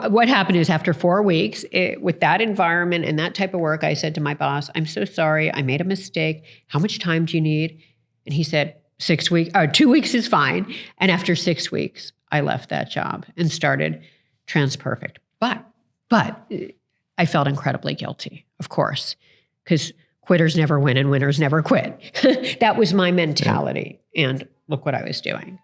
what happened is after 4 weeks, with that environment and that type of work, I said to my boss, I'm so sorry, I made a mistake. How much time do you need? And he said, 6 weeks, 2 weeks is fine. And after 6 weeks, I left that job and started TransPerfect. But I felt incredibly guilty, of course, because quitters never win and winners never quit. That was my mentality. Yeah. And look what I was doing.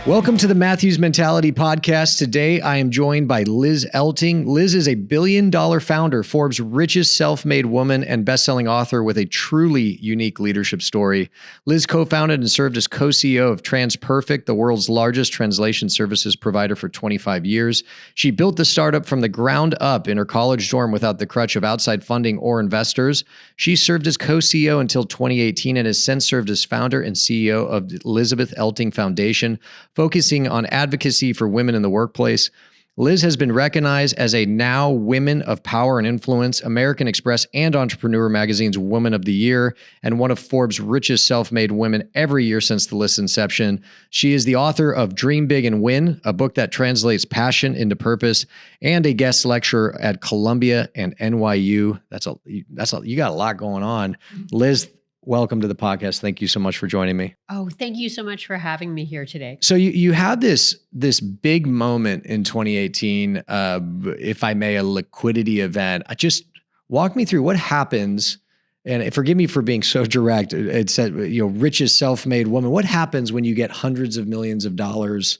Welcome to the Matthews Mentality Podcast. Today, I am joined by Liz Elting. Liz is a billion-dollar founder, Forbes Richest self-made woman, and best-selling author with a truly unique leadership story. Liz co-founded and served as co-CEO of TransPerfect, the world's largest translation services provider, for 25 years. She built the startup from the ground up in her college dorm without the crutch of outside funding or investors. She served as co-CEO until 2018 and has since served as founder and CEO of the Elizabeth Elting Foundation, focusing on advocacy for women in the workplace. Liz has been recognized as a Now Women of Power and Influence, American Express and Entrepreneur Magazine's Woman of the Year, and one of Forbes' richest self-made women every year since the list's inception. She is the author of Dream Big and Win, a book that translates passion into purpose, and a guest lecturer at Columbia and NYU. You got a lot going on. Liz, welcome to the podcast. Thank you so much for joining me. Oh, thank you so much for having me here today. So you had this big moment in 2018, if I may, a liquidity event. Just walk me through what happens, and forgive me for being so direct. It said, richest self-made woman. What happens when you get hundreds of millions of dollars?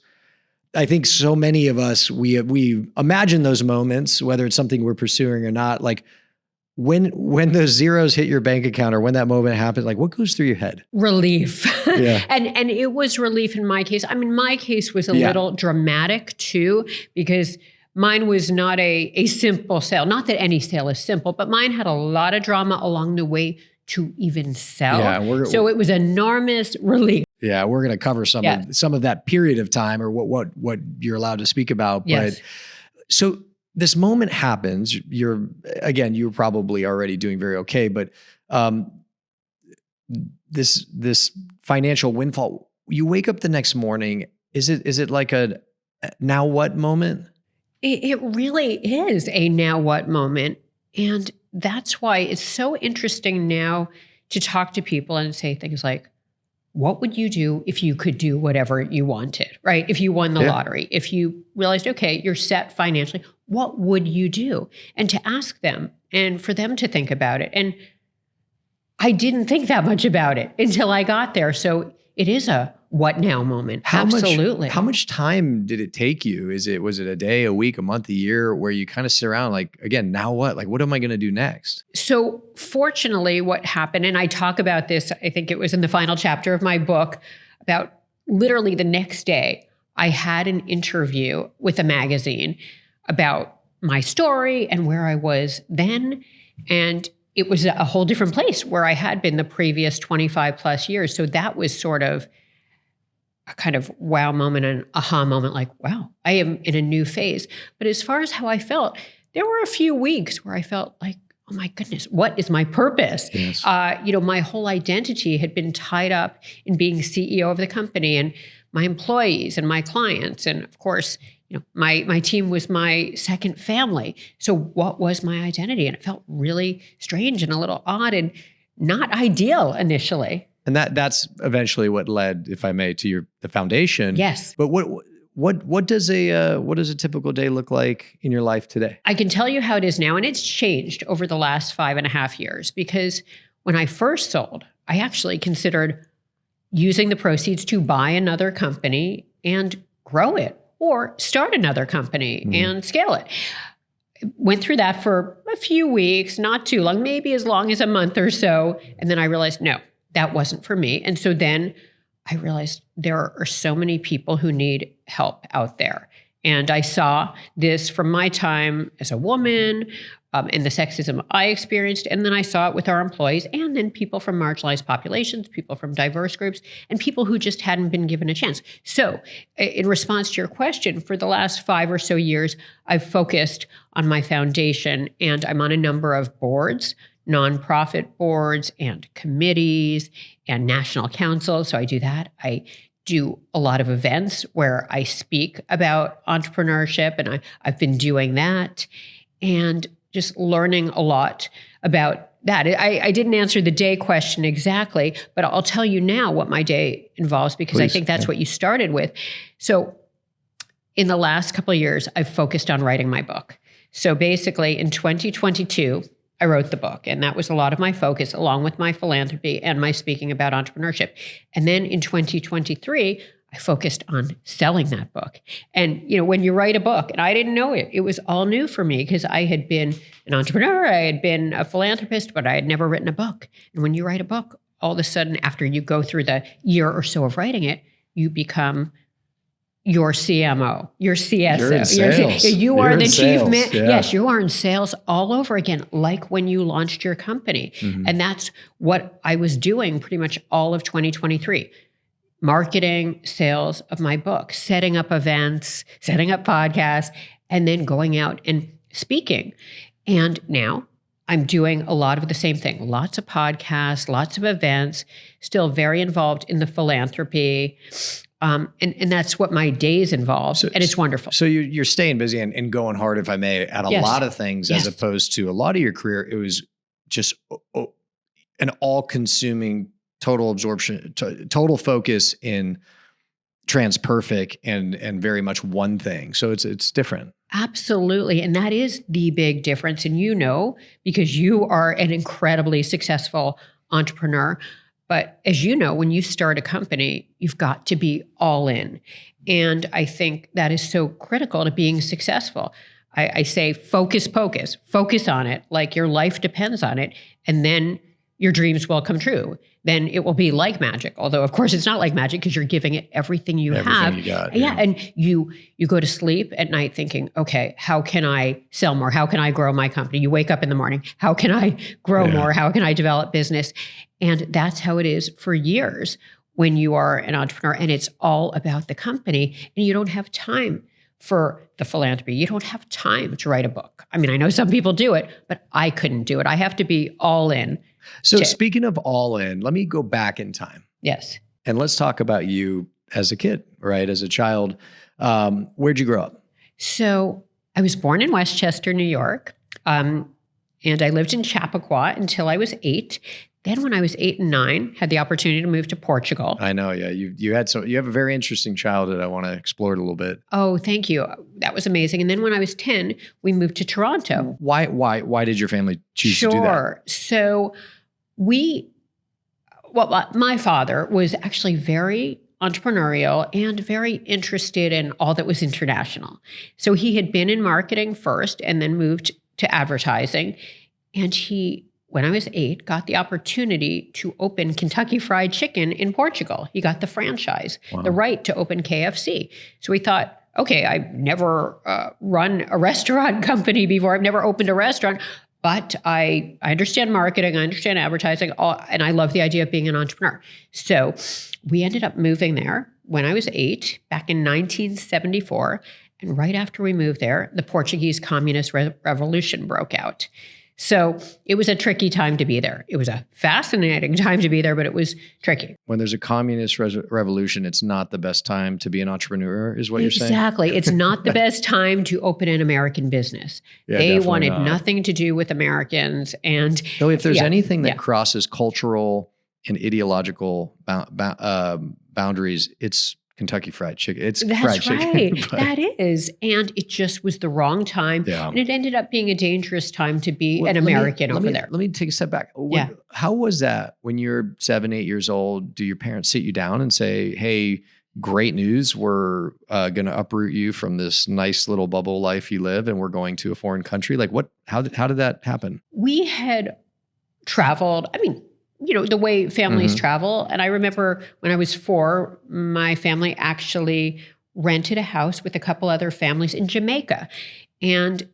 I think so many of us, we imagine those moments, whether it's something we're pursuing or not, like, when those zeros hit your bank account or when that moment happens, like, what goes through your head? Relief. Yeah. And it was relief in my case. I mean, my case was a little dramatic too, because mine was not a simple sale. Not that any sale is simple, but mine had a lot of drama along the way to even sell. Yeah, so it was enormous relief. Yeah, we're going to cover some of that period of time, or what you're allowed to speak about. Yes. But so this moment happens. You're probably already doing very okay, but this financial windfall. You wake up the next morning. Is it like a now what moment? It really is a now what moment, and that's why it's so interesting now to talk to people and say things like, what would you do if you could do whatever you wanted, right? If you won the lottery, if you realized, okay, you're set financially, what would you do? And to ask them and for them to think about it. And I didn't think that much about it until I got there. So it is a what now moment. Absolutely. How much time did it take you? Was it a day, a week, a month, a year, where you kind of sit around like, again, now what? Like, what am I going to do next? So fortunately, what happened, and I talk about this, I think it was in the final chapter of my book, about literally the next day, I had an interview with a magazine about my story and where I was then. And it was a whole different place where I had been the previous 25 plus years. So that was sort of a kind of wow moment, an aha moment, like, wow, I am in a new phase. But as far as how I felt, there were a few weeks where I felt like, oh my goodness, what is my purpose? Yes. My whole identity had been tied up in being CEO of the company and my employees and my clients. And of course, my team was my second family. So what was my identity? And it felt really strange and a little odd and not ideal initially. And that's eventually what led, if I may, to the foundation. Yes. But what does a typical day look like in your life today? I can tell you how it is now, and it's changed over the last 5.5 years, because when I first sold, I actually considered using the proceeds to buy another company and grow it, or start another company and scale it. Went through that for a few weeks, not too long, maybe as long as a month or so. And then I realized, no, that wasn't for me. And so then I realized there are so many people who need help out there. And I saw this from my time as a woman, and the sexism I experienced. And then I saw it with our employees and then people from marginalized populations, people from diverse groups, and people who just hadn't been given a chance. So in response to your question, for the last 5 or so years, I've focused on my foundation, and I'm on a number of boards, nonprofit boards and committees and national councils. So I do that. I do a lot of events where I speak about entrepreneurship, and I've been doing that and just learning a lot about that. I didn't answer the day question exactly, but I'll tell you now what my day involves, because I think that's what you started with. So in the last couple of years, I've focused on writing my book. So basically in 2022, I wrote the book, and that was a lot of my focus, along with my philanthropy and my speaking about entrepreneurship. And then in 2023, I focused on selling that book. And, when you write a book, and I didn't know it, it was all new for me because I had been an entrepreneur, I had been a philanthropist, but I had never written a book. And when you write a book, all of a sudden, after you go through the year or so of writing it, you become your CMO, your CSO. You're in sales. You are the chief man. Yeah. Yes, you are in sales all over again, like when you launched your company. Mm-hmm. And that's what I was doing pretty much all of 2023. Marketing, sales of my book, setting up events, setting up podcasts, and then going out and speaking. And now I'm doing a lot of the same thing. Lots of podcasts, lots of events, still very involved in the philanthropy. And that's what my days involve. And it's wonderful. So you're staying busy and going hard, if I may, at a lot of things, as opposed to a lot of your career. It was just an all-consuming total absorption, total focus in TransPerfect and very much one thing. So it's different. Absolutely. And that is the big difference. And because you are an incredibly successful entrepreneur. But as you know, when you start a company, you've got to be all in. And I think that is so critical to being successful. I say focus on it, like your life depends on it. And then your dreams will come true. Then it will be like magic. Although, of course, it's not like magic because you're giving it everything you have. You got, yeah. And you go to sleep at night thinking, okay, how can I sell more? How can I grow my company? You wake up in the morning, how can I grow more? How can I develop business? And that's how it is for years when you are an entrepreneur, and it's all about the company, and you don't have time for the philanthropy. You don't have time to write a book. I mean, I know some people do it, but I couldn't do it. I have to be all in. So speaking of all in, let me go back in time. Yes. And let's talk about you as a kid, right? As a child. Where'd you grow up? So I was born in Westchester, New York. And I lived in Chappaqua until I was 8. Then when I was 8 and 9, had the opportunity to move to Portugal. I know, yeah. You have a very interesting childhood. I want to explore it a little bit. Oh, thank you. That was amazing. And then when I was 10, we moved to Toronto. Why did your family choose to do that? Sure. So my father was actually very entrepreneurial and very interested in all that was international. So he had been in marketing first and then moved to advertising. And he, when I was 8, got the opportunity to open Kentucky Fried Chicken in Portugal. He got the franchise, the right to open KFC. So we thought, okay, I've never run a restaurant company before. I've never opened a restaurant, but I understand marketing, I understand advertising, and I love the idea of being an entrepreneur. So we ended up moving there when I was 8, back in 1974. And right after we moved there, the Portuguese Communist Revolution broke out. So it was a tricky time to be there. It was a fascinating time to be there, but it was tricky. When there's a communist revolution, it's not the best time to be an entrepreneur, is what you're saying? Exactly. It's not the best time to open an American business. They wanted nothing to do with Americans. And so if there's anything that crosses cultural and ideological boundaries, it's Kentucky Fried Chicken. It's fried chicken. That's right. That is. And it just was the wrong time. Yeah. And it ended up being a dangerous time to be an American over there. Let me take a step back. How was that when you're 7, 8 years old? Do your parents sit you down and say, hey, great news, we're going to uproot you from this nice little bubble life you live and we're going to a foreign country? Like how did that happen? We had traveled, the way families travel. And I remember when I was 4, my family actually rented a house with a couple other families in Jamaica. And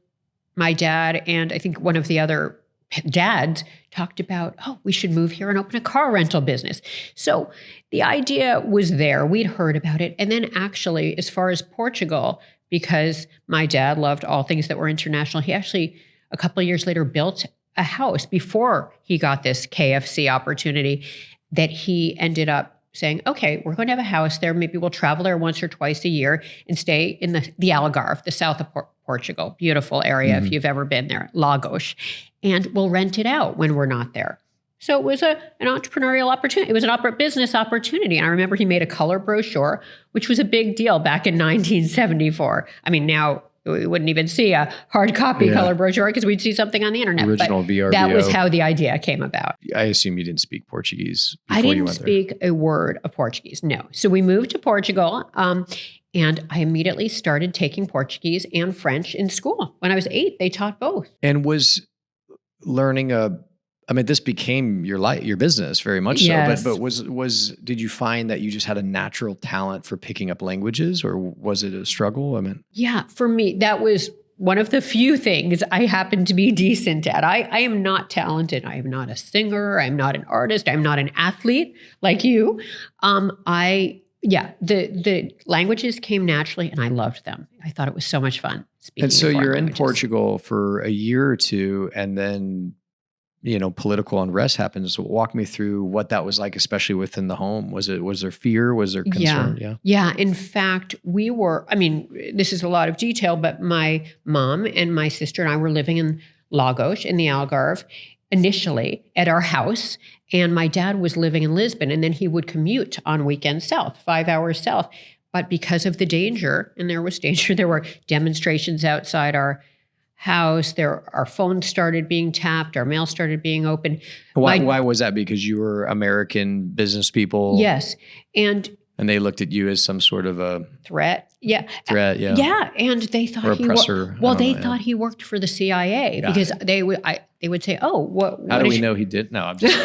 my dad and I think one of the other dads talked about, oh, we should move here and open a car rental business. So the idea was there. We'd heard about it. And then actually, as far as Portugal, because my dad loved all things that were international, he actually, a couple of years later, built a house before he got this KFC opportunity that he ended up saying, okay, we're going to have a house there. Maybe we'll travel there once or twice a year and stay in the Algarve, the south of Portugal. Beautiful area if you've ever been there, Lagos. And we'll rent it out when we're not there. So it was an entrepreneurial opportunity. It was an business opportunity. And I remember he made a color brochure, which was a big deal back in 1974. I mean, now we wouldn't even see a hard copy color brochure because we'd see something on the internet. Original VRBO. That was how the idea came about. I assume you didn't speak Portuguese I before didn't you went speak a word of Portuguese, no. So we moved to Portugal, and I immediately started taking Portuguese and French in school. When I was 8, they taught both. And was learning this became your business very much Yes. so, but did you find that you just had a natural talent for picking up languages, or was it a struggle? Yeah, for me, that was one of the few things I happened to be decent at. I am not talented. I am not a singer. I'm not an artist. I'm not an athlete like you. The languages came naturally and I loved them. I thought it was so much fun speaking. And so you're in languages. Portugal for a year or two, and then, political unrest happens. So walk me through what that was like, especially within the home. Was there fear? Was there concern? Yeah. In fact, this is a lot of detail, but my mom and my sister and I were living in Lagos in the Algarve initially at our house. And my dad was living in Lisbon, and then he would commute on weekends south, 5 hours south. But because of the danger, and there was danger, there were demonstrations outside our house. Our phones started being tapped. Our mail started being opened. Why was that? Because you were American business people? Yes. And they looked at you as some sort of a threat. Yeah. Threat, yeah. Yeah. And they thought thought he worked for the CIA because they would say, oh, what how do we know he did? No, I'm just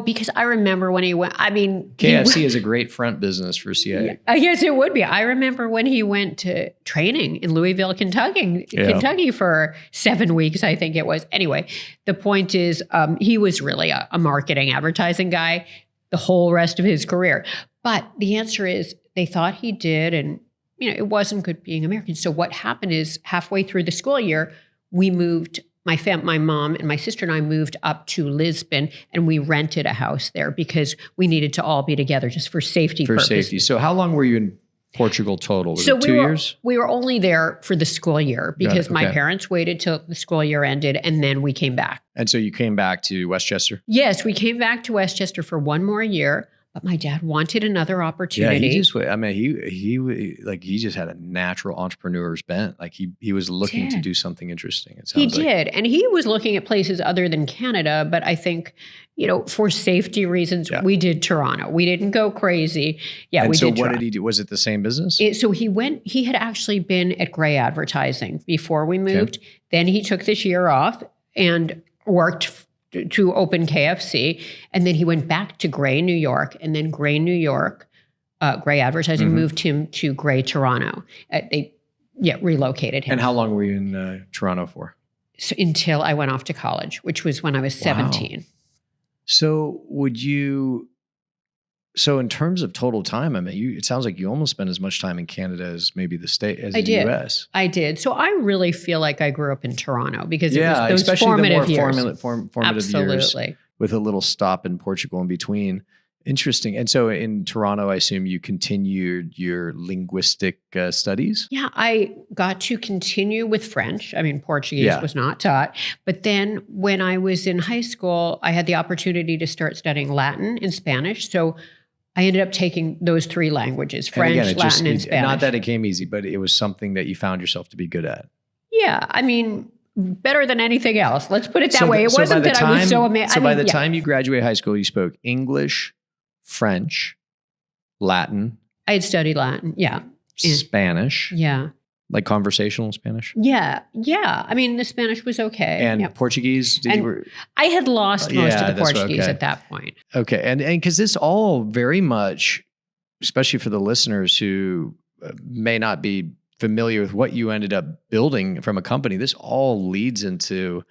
because I remember when he went, KFC is a great front business for CIA. Yes, it would be. I remember when he went to training in Louisville, Kentucky for 7 weeks, I think it was. Anyway, the point is he was really a marketing advertising guy the whole rest of his career. But the answer is they thought he did, and it wasn't good being American. So what happened is halfway through the school year, we moved, my mom and my sister and I moved up to Lisbon, and we rented a house there because we needed to all be together just for safety purposes. For safety. So how long were you in Portugal total? Was it 2 years? We were only there for the school year because my parents waited till the school year ended, and then we came back. And so you came back to Westchester? Yes, we came back to Westchester for one more year, but my dad wanted another opportunity. Yeah, he just had a natural entrepreneur's bent. Like he was looking to do something interesting. It sounds he did. And he was looking at places other than Canada, but I think, for safety reasons, we did Toronto. We didn't go crazy. Yeah, and we so did what Toronto. did he do? Was it the same business? So he had actually been at Gray Advertising before we moved. Okay. Then he took this year off and worked to open KFC. And then he went back to Gray, New York. And then Gray, New York, Gray Advertising moved him to Gray, Toronto. They relocated him. And how long were you in Toronto for? So until I went off to college, which was when I was 17. So in terms of total time, it sounds like you almost spent as much time in Canada as maybe the US. I did. So I really feel like I grew up in Toronto because it was those formative years. Formative years with a little stop in Portugal in between. Interesting. And so in Toronto, I assume you continued your linguistic studies? Yeah, I got to continue with French. Portuguese was not taught. But then when I was in high school, I had the opportunity to start studying Latin and Spanish. So I ended up taking those 3 languages, French, Latin, and Spanish. Not that it came easy, but it was something that you found yourself to be good at. Yeah, better than anything else. Let's put it that way. It wasn't that I was so amazing. So by the time you graduated high school, you spoke English, French, Latin. I had studied Latin, Spanish. Yeah. Like conversational Spanish? Yeah. The Spanish was okay. And Portuguese? I had lost most of the Portuguese at that point. Okay. And because this all very much, especially for the listeners who may not be familiar with what you ended up building from a company, this all leads into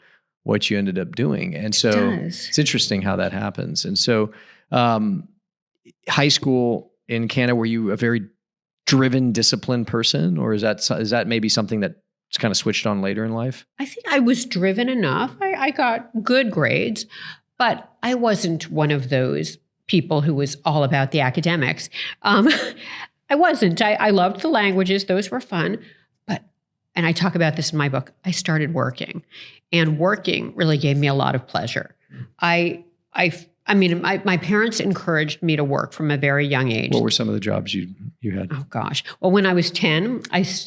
what you ended up doing. And so it's interesting how that happens. And so high school in Canada, were you a very driven, disciplined person, or is that maybe something that's kind of switched on later in life? I think I was driven enough. I got good grades, but I wasn't one of those people who was all about the academics. I wasn't. I loved the languages. Those were fun. And I talk about this in my book, I started working. And working really gave me a lot of pleasure. My parents encouraged me to work from a very young age. What were some of the jobs you had? Oh, gosh. Well, when I was 10,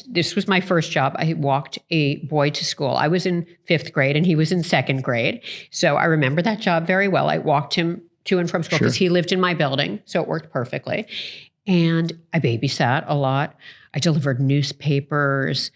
this was my first job. I walked a boy to school. I was in 5th grade and he was in 2nd grade. So I remember that job very well. I walked him to and from school because he lived in my building. So it worked perfectly. And I babysat a lot. I delivered newspapers.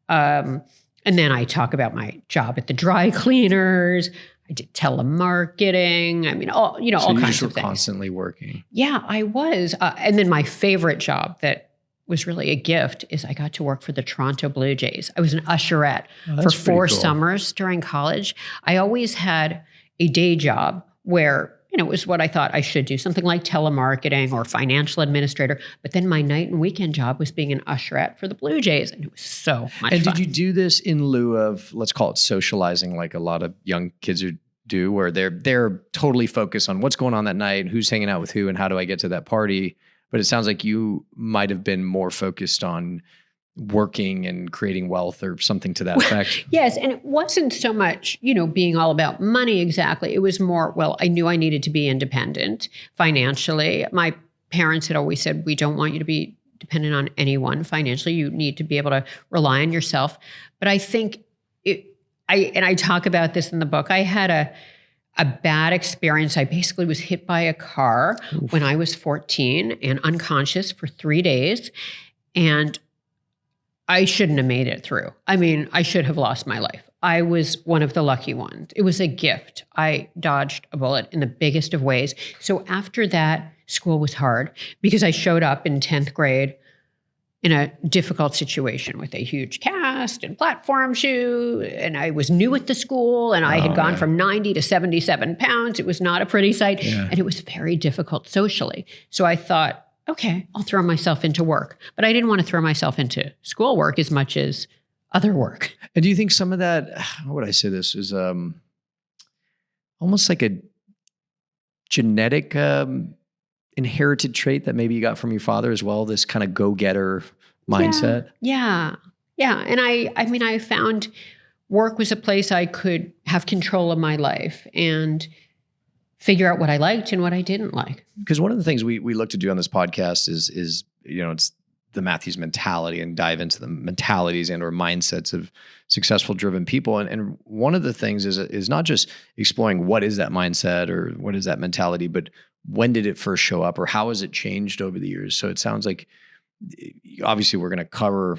And then I talk about my job at the dry cleaners. I did telemarketing. I mean, all kinds of things. You were constantly working. Yeah, I was. And then my favorite job that was really a gift is I got to work for the Toronto Blue Jays. I was an usherette for 4 summers during college. I always had a day job where it was what I thought I should do, something like telemarketing or financial administrator. But then my night and weekend job was being an usherette for the Blue Jays. And it was so much fun. And did you do this in lieu of, let's call it socializing, like a lot of young kids do, where they're totally focused on what's going on that night, who's hanging out with who, and how do I get to that party? But it sounds like you might have been more focused on working and creating wealth or something to that effect. Yes. And it wasn't so much, being all about money exactly. It was more, I knew I needed to be independent financially. My parents had always said, we don't want you to be dependent on anyone financially. You need to be able to rely on yourself. But I think I talk about this in the book. I had a bad experience. I basically was hit by a car when I was 14 and unconscious for 3 days. And I shouldn't have made it through. I mean, I should have lost my life. I was one of the lucky ones. It was a gift. I dodged a bullet in the biggest of ways. So after that, school was hard because I showed up in 10th grade in a difficult situation with a huge cast and platform shoe. And I was new at the school and I had gone from 90 to 77 pounds. It was not a pretty sight. Yeah. And it was very difficult socially. So I thought, okay, I'll throw myself into work. But I didn't want to throw myself into schoolwork as much as other work. And do you think some of that, how would I say this, is almost like a genetic inherited trait that maybe you got from your father as well, this kind of go-getter mindset? Yeah. And I found work was a place I could have control of my life and figure out what I liked and what I didn't like. Because one of the things we look to do on this podcast is it's the Matthews mentality and dive into the mentalities and or mindsets of successful driven people. And one of the things is not just exploring what is that mindset or what is that mentality, but when did it first show up or how has it changed over the years? So it sounds like obviously we're going to cover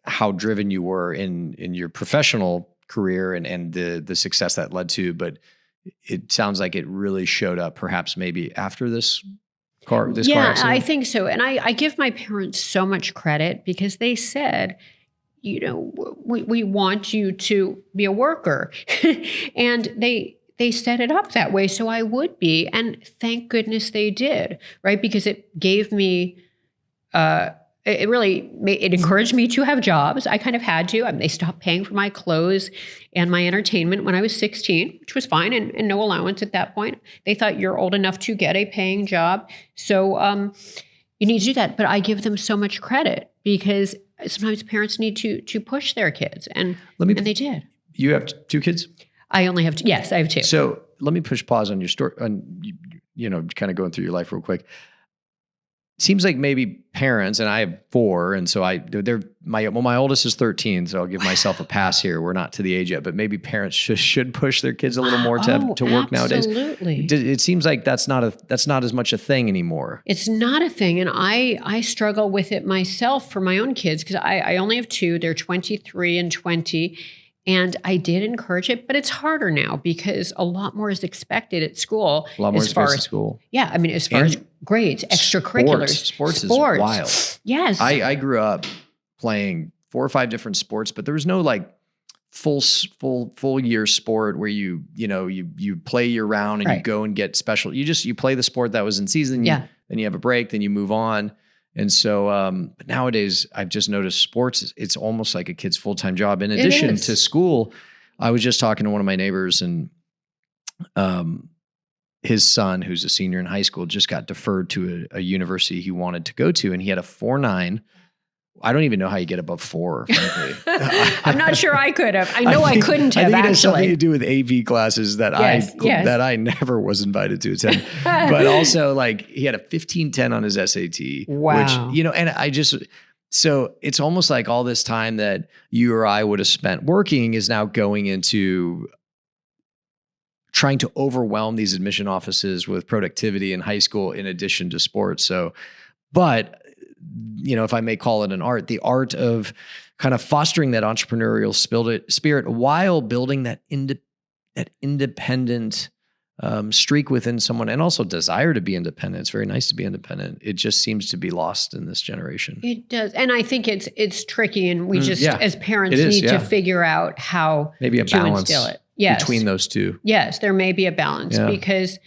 how driven you were in your professional career and the success that led to, but it sounds like it really showed up perhaps maybe after this car accident. Yeah, I think so. And I give my parents so much credit because they said, we want you to be a worker. And they set it up that way so I would be. And thank goodness they did, right? Because it gave me, it encouraged me to have jobs. I kind of had to. They stopped paying for my clothes and my entertainment when I was 16, which was fine and no allowance at that point. They thought you're old enough to get a paying job. So you need to do that. But I give them so much credit because sometimes parents need to push their kids. And they did. You have 2 kids? I only have 2. Yes, I have 2. So let me push pause on your story, kind of going through your life real quick. Seems like maybe parents, and I have 4, and so my oldest is 13, so I'll give myself a pass here. We're not to the age yet, but maybe parents should push their kids a little more to work nowadays. Absolutely. It seems like that's not as much a thing anymore. It's not a thing, and I struggle with it myself for my own kids because I only have 2. They're 23 and 20. And I did encourage it, but it's harder now because a lot more is expected at school. A lot more expected at school. Yeah, as far as grades, extracurriculars. Sports is wild. Yes. I grew up playing 4 or 5 different sports, but there was no like full year sport where you play year round and you go and get special. You play the sport that was in season. Then you have a break, then you move on. And so, but nowadays I've just noticed sports, it's almost like a kid's full-time job. In addition to school, I was just talking to one of my neighbors, and his son, who's a senior in high school, just got deferred to a university he wanted to go to. And he had a 4.9. I don't even know how you get above 4, frankly. I'm not sure I could have. I know I couldn't have, I think it has actually. something to do with AV classes that that I never was invited to attend. But also, like, he had a 1510 on his SAT. Wow. Which, and so it's almost like all this time that you or I would have spent working is now going into trying to overwhelm these admission offices with productivity in high school in addition to sports. So, but if I may call it an art, the art of kind of fostering that entrepreneurial spirit while building that independent streak within someone, and also desire to be independent. It's very nice to be independent. It just seems to be lost in this generation. It does. And I think it's tricky, and we just, as parents, need to figure out how maybe a to balance instill it. Between those two. Yes, there may be a balance because,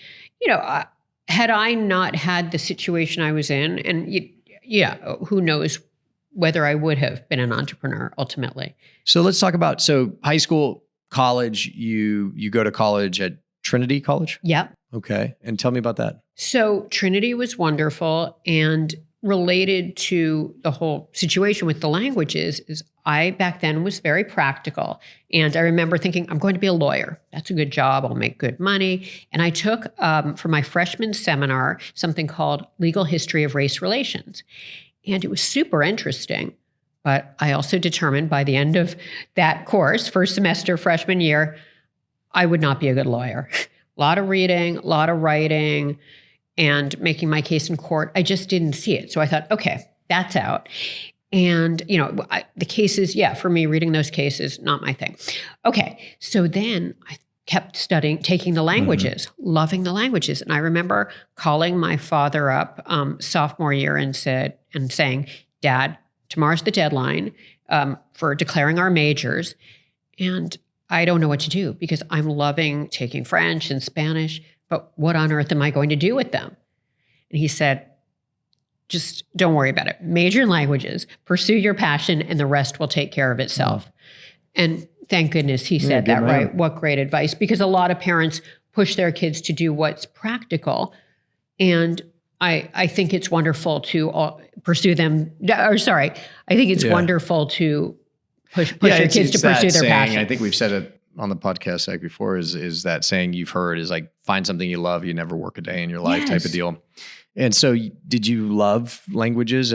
had I not had the situation I was in, and who knows whether I would have been an entrepreneur ultimately. So let's talk about, high school, college, you go to college at Trinity College? Yep. Okay. And tell me about that. So Trinity was wonderful, and related to the whole situation with the languages is I back then was very practical. And I remember thinking, I'm going to be a lawyer. That's a good job. I'll make good money. And I took, for my freshman seminar, something called Legal History of Race Relations. And it was super interesting. But I also determined by the end of that course, first semester, freshman year, I would not be a good lawyer. A lot of reading, a lot of writing, and making my case in court. I just didn't see it. So I thought, okay, that's out. And, the cases, for me, reading those cases, not my thing. Okay. So then I kept studying, taking the languages, loving the languages. And I remember calling my father up sophomore year and saying, Dad, tomorrow's the deadline for declaring our majors. And I don't know what to do because I'm loving taking French and Spanish, but what on earth am I going to do with them? And he said, just don't worry about it. Major in languages, pursue your passion, and the rest will take care of itself. And thank goodness he said that, right? What great advice, because a lot of parents push their kids to do what's practical. And I think it's wonderful to pursue them. I think it's wonderful to push your kids to pursue their passion. I think we've said it on the podcast like before, is that saying you've heard is like, find something you love, you never work a day in your life type of deal. And so did you love languages?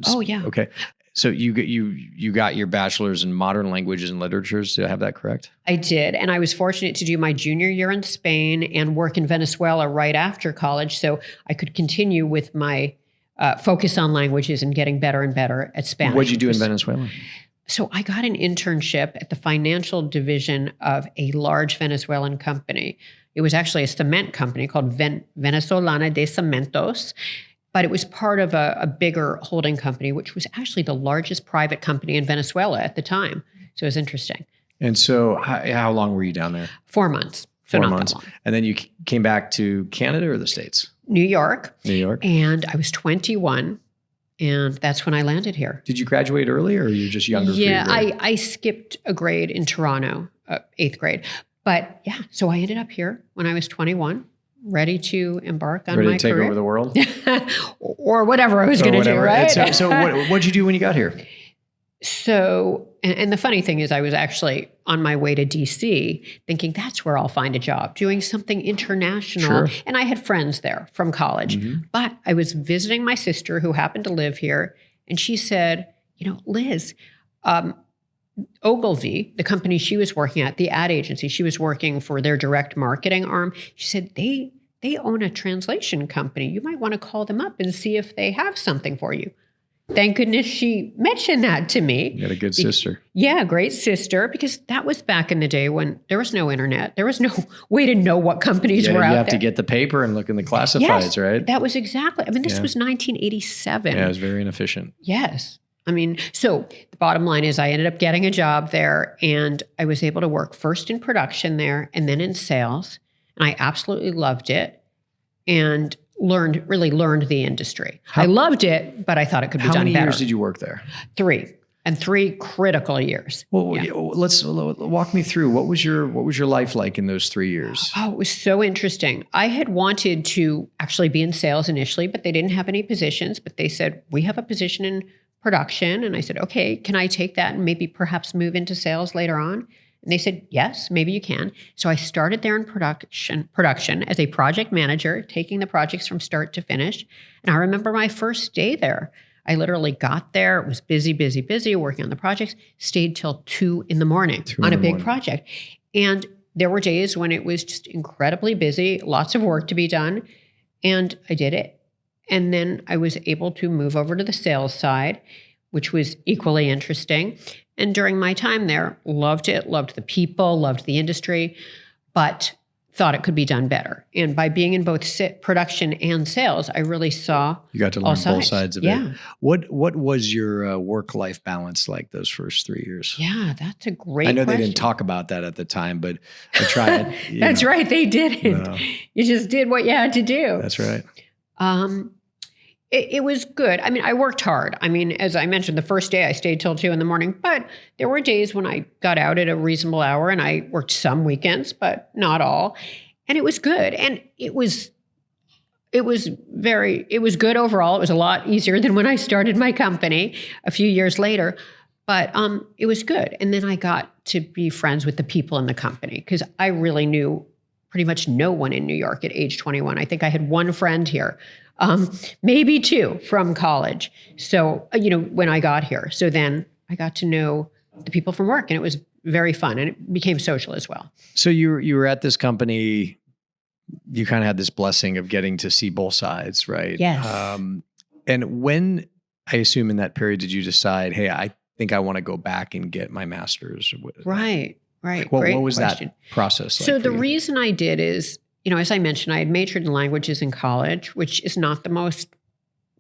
Oh yeah. Okay. So you got your bachelor's in modern languages and literatures. Did I have that correct? I did. And I was fortunate to do my junior year in Spain and work in Venezuela right after college. So I could continue with my focus on languages and getting better and better at Spanish. What did you do in Venezuela? So I got an internship at the financial division of a large Venezuelan company. It was actually a cement company called Venezolana de Cementos, but it was part of a bigger holding company, which was actually the largest private company in Venezuela at the time. So it was interesting. And so how long were you down there? 4 months. So 4 not months. that long. And then you came back to Canada or the States? New York. New York. And I was 21. And that's when I landed here. Did you graduate early, or you're just younger? Yeah, I skipped a grade in Toronto, 8th grade. But yeah, so I ended up here when I was 21, ready to embark on my career. Ready to take over the world? Or whatever I was going to do, right? And so what did you do when you got here? So, and the funny thing is I was actually on my way to DC thinking that's where I'll find a job, doing something international. Sure. And I had friends there from college. But I was visiting my sister who happened to live here. And she said, Liz, Ogilvy, the company she was working at, the ad agency, she was working for their direct marketing arm. She said, they own a translation company. You might want to call them up and see if they have something for you. Thank goodness she mentioned that to me. You got a good sister. Yeah, great sister, because that was back in the day when there was no internet. There was no way to know what companies were out there. You have to get the paper and look in the classifieds, right? That was exactly. I mean, this was 1987. Yeah, it was very inefficient. Yes. I mean, so the bottom line is I ended up getting a job there, and I was able to work first in production there and then in sales. And I absolutely loved it and really learned the industry. I loved it, but I thought it could be done better. How many years did you work there? 3. And 3 critical years. Well, let's walk me through. What was your life like in those 3 years? Oh, it was so interesting. I had wanted to actually be in sales initially, but they didn't have any positions. But they said, we have a position in production. And I said, okay, can I take that and maybe perhaps move into sales later on? And they said, yes, maybe you can. So I started there in production as a project manager, taking the projects from start to finish. And I remember my first day there. I literally got there. It was busy, working on the projects, stayed till 2 in the morning on a big project. And there were days when it was just incredibly busy, lots of work to be done. And I did it. And then I was able to move over to the sales side, which was equally interesting. And during my time there, loved it, loved the people, loved the industry, but thought it could be done better. And by being in both production and sales, I really saw you got to learn both sides of it. What was your work-life balance like those first 3 years? Yeah, that's a great question. I know they didn't talk about that at the time, but I tried. That's right, they didn't. No. You just did what you had to do. That's right. It was good. I mean, I worked hard. I mean, as I mentioned, the first day I stayed till 2 in the morning, but there were days when I got out at a reasonable hour and I worked some weekends, but not all. And it was good. And it was good overall. It was a lot easier than when I started my company a few years later, but it was good. And then I got to be friends with the people in the company because I really knew pretty much no one in New York at age 21. I think I had one friend here. Maybe 2 from college. So, when I got here. So then I got to know the people from work and it was very fun and it became social as well. So you were at this company, you kind of had this blessing of getting to see both sides, right? Yes. And when, I assume in that period, did you decide, hey, I think I want to go back and get my master's? Right. Like, what was question. That process like? So the reason I did is, as I mentioned, I had majored in languages in college, which is not the most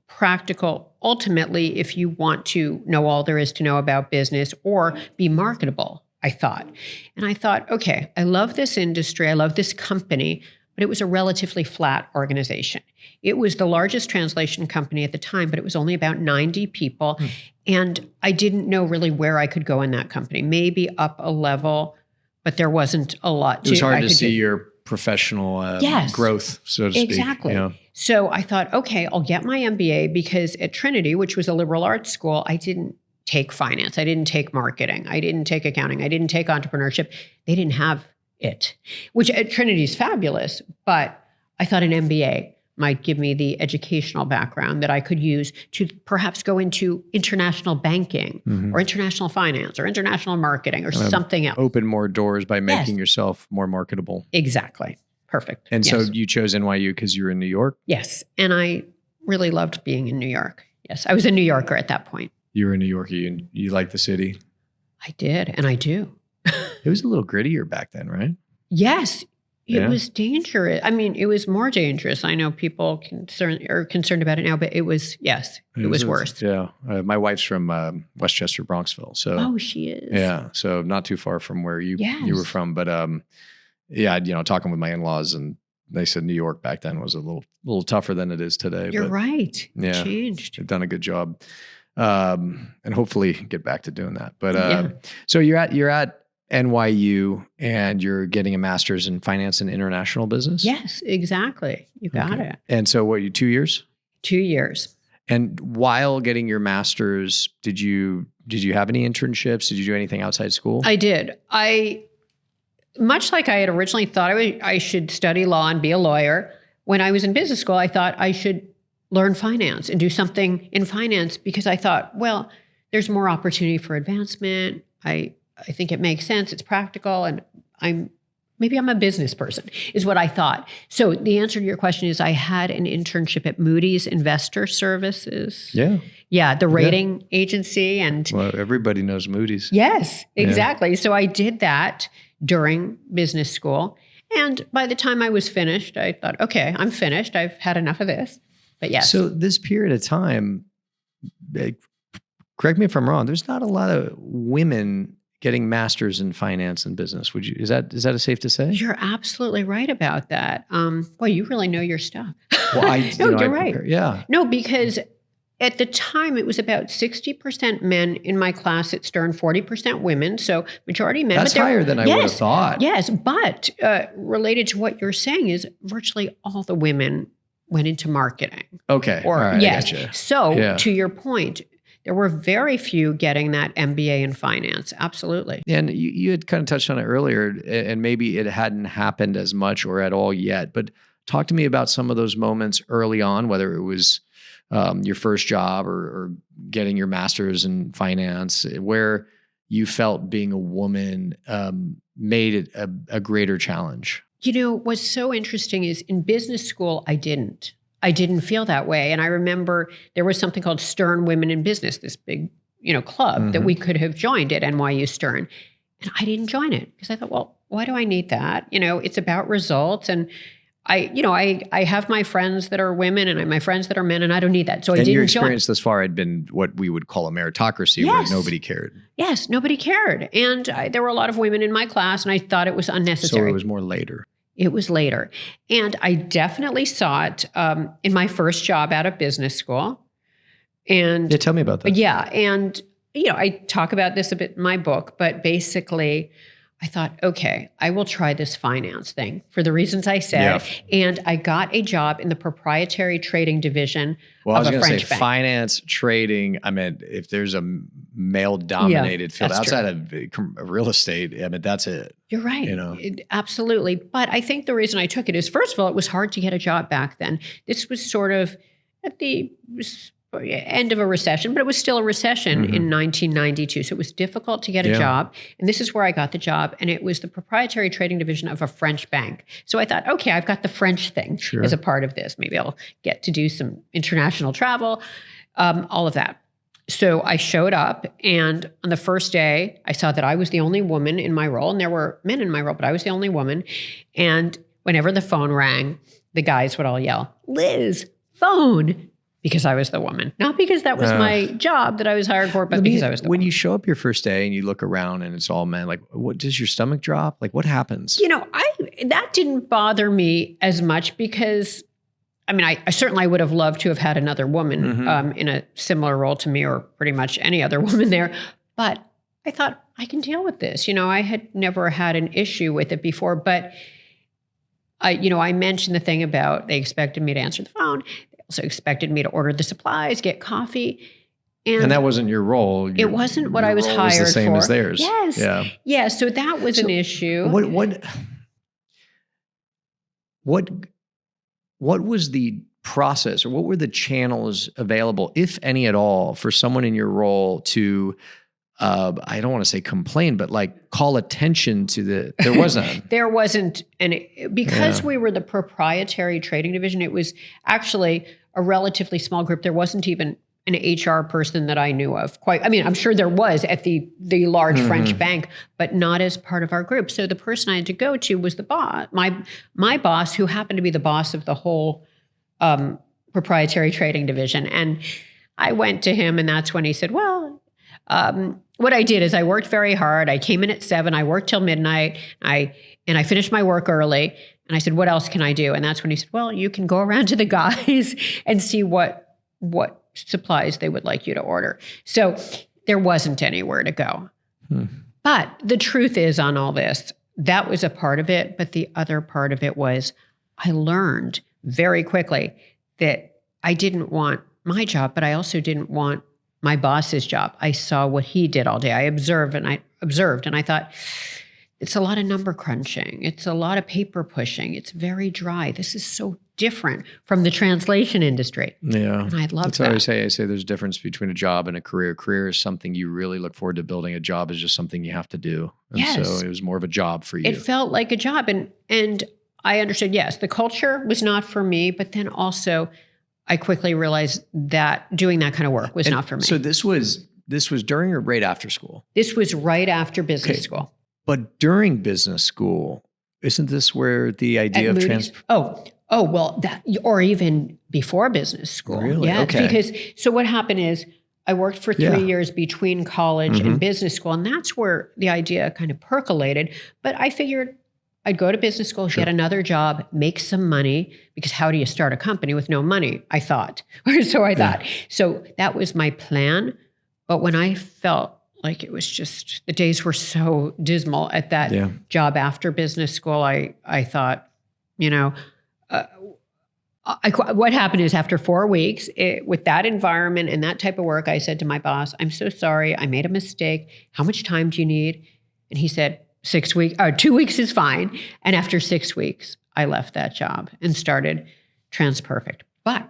practical, ultimately, if you want to know all there is to know about business or be marketable, I thought. And I thought, okay, I love this industry, I love this company, but it was a relatively flat organization. It was the largest translation company at the time, but it was only about 90 people. And I didn't know really where I could go in that company, maybe up a level, but there wasn't a lot. It was hard to see your professional growth, so to speak. Exactly. So I thought, okay, I'll get my MBA because at Trinity, which was a liberal arts school, I didn't take finance. I didn't take marketing. I didn't take accounting. I didn't take entrepreneurship. They didn't have it, which at Trinity is fabulous. But I thought an MBA might give me the educational background that I could use to perhaps go into international banking or international finance or international marketing or something else. Open more doors by making yourself more marketable. Exactly. Perfect. And so you chose NYU because you were in New York? Yes. And I really loved being in New York. Yes. I was a New Yorker at that point. You were a New Yorker. You liked the city? I did. And I do. It was a little grittier back then, right? Yes. It was dangerous. I mean, it was more dangerous. I know people are concerned about it now, but it was worse. Yeah. My wife's from Westchester, Bronxville. So. Oh, she is. Yeah. So not too far from where you were from. But talking with my in-laws, and they said New York back then was a little tougher than it is today. You're right. Yeah. It changed. They've done a good job. And hopefully get back to doing that. But so you're at NYU and you're getting a master's in finance and international business? Yes, exactly. You got it. And so what, 2 years? 2 years. And while getting your master's, did you have any internships? Did you do anything outside school? I did. Much like I had originally thought I should study law and be a lawyer, when I was in business school, I thought I should learn finance and do something in finance because I thought, well, there's more opportunity for advancement. I think it makes sense. It's practical. And maybe I'm a business person is what I thought. So the answer to your question is I had an internship at Moody's Investor Services. Yeah. Yeah. The rating agency. And well, everybody knows Moody's. Yes, exactly. Yeah. So I did that during business school. And by the time I was finished, I thought, okay, I'm finished. I've had enough of this. But yes. So this period of time, correct me if I'm wrong, there's not a lot of women getting masters in finance and business. Is that a safe to say? You're absolutely right about that. Boy, you really know your stuff. Well, you're right. Yeah. No, because at the time it was about 60% men in my class at Stern, 40% women. So majority men. That's higher than I would have thought. Yes, but related to what you're saying is virtually all the women went into marketing. Okay. Or all right, yes. I gotcha. So to your point, there were very few getting that MBA in finance. Absolutely. And you had kind of touched on it earlier, and maybe it hadn't happened as much or at all yet, but talk to me about some of those moments early on, whether it was your first job or getting your master's in finance, where you felt being a woman made it a greater challenge. What's so interesting is in business school, I didn't feel that way. And I remember there was something called Stern Women in Business, this big, club that we could have joined at NYU Stern. And I didn't join it because I thought, well, why do I need that? It's about results. And I have my friends that are women and my friends that are men, and I don't need that. So I didn't join. Your experience thus far had been what we would call a meritocracy, where nobody cared. Yes, nobody cared. And there were a lot of women in my class, and I thought it was unnecessary. So it was more later. It was later. And I definitely saw it in my first job out of business school. And tell me about that. Yeah. And, I talk about this a bit in my book, but basically I thought, okay, I will try this finance thing for the reasons I said. Yeah. And I got a job in the proprietary trading division of a French bank. Finance, trading. I mean, if there's a male-dominated field outside of real estate, I mean, that's it. You're right. Absolutely. But I think the reason I took it is, first of all, it was hard to get a job back then. This was sort of at the end of a recession, but it was still a recession in 1992. So it was difficult to get a job. And this is where I got the job. And it was the proprietary trading division of a French bank. So I thought, okay, I've got the French thing as a part of this. Maybe I'll get to do some international travel, all of that. So I showed up, and on the first day, I saw that I was the only woman in my role. And there were men in my role, but I was the only woman. And whenever the phone rang, the guys would all yell, "Liz, phone." Because I was the woman, not because that was my job that I was hired for, but because I was the woman. When you show up your first day and you look around and it's all men, like, what does your stomach drop? Like, what happens? That didn't bother me as much because, I certainly would have loved to have had another woman in a similar role to me, or pretty much any other woman there. But I thought, I can deal with this. I had never had an issue with it before, but I mentioned the thing about they expected me to answer the phone. Also expected me to order the supplies, get coffee. And that wasn't your role. It wasn't what I was hired for. It was the same as theirs. Yes. Yeah. Yeah. So that was an issue. What was the process, or what were the channels available, if any at all, for someone in your role to, I don't want to say complain, but like call attention to there wasn't. There wasn't. And because we were the proprietary trading division, it was actually a relatively small group. There wasn't even an HR person that I knew of. I'm sure there was at the large French bank, but not as part of our group. So the person I had to go to was the boss, my boss, who happened to be the boss of the whole proprietary trading division. And I went to him, and that's when he said, well, what I did is I worked very hard. I came in at 7. I worked till midnight. I finished my work early. And I said, what else can I do? And that's when he said, well, you can go around to the guys and see what supplies they would like you to order. So there wasn't anywhere to go. But the truth is, on all this, that was a part of it. But the other part of it was I learned very quickly that I didn't want my job, but I also didn't want my boss's job. I saw what he did all day. I observed and I thought, it's a lot of number crunching. It's a lot of paper pushing. It's very dry. This is so different from the translation industry. Yeah. And I love that. That's what I say there's a difference between a job and a career. Career is something you really look forward to building. A job is just something you have to do. And so it was more of a job for you. It felt like a job. And I understood, yes, the culture was not for me, but then also I quickly realized that doing that kind of work was not for me. So this was during or right after school? This was right after business school. But during business school, isn't this where the idea of well, that, or even before business school. Really? Yeah. Okay. Because, so what happened is I worked for 3 years between college and business school, and that's where the idea kind of percolated. But I figured I'd go to business school, get another job, make some money, because how do you start a company with no money? I thought. So I thought. So that was my plan. But when I felt like it was just, the days were so dismal at that job after business school, I thought, what happened is after 4 weeks with that environment and that type of work, I said to my boss, I'm so sorry, I made a mistake. How much time do you need? And he said, 6 weeks, 2 weeks is fine. And after 6 weeks, I left that job and started TransPerfect. But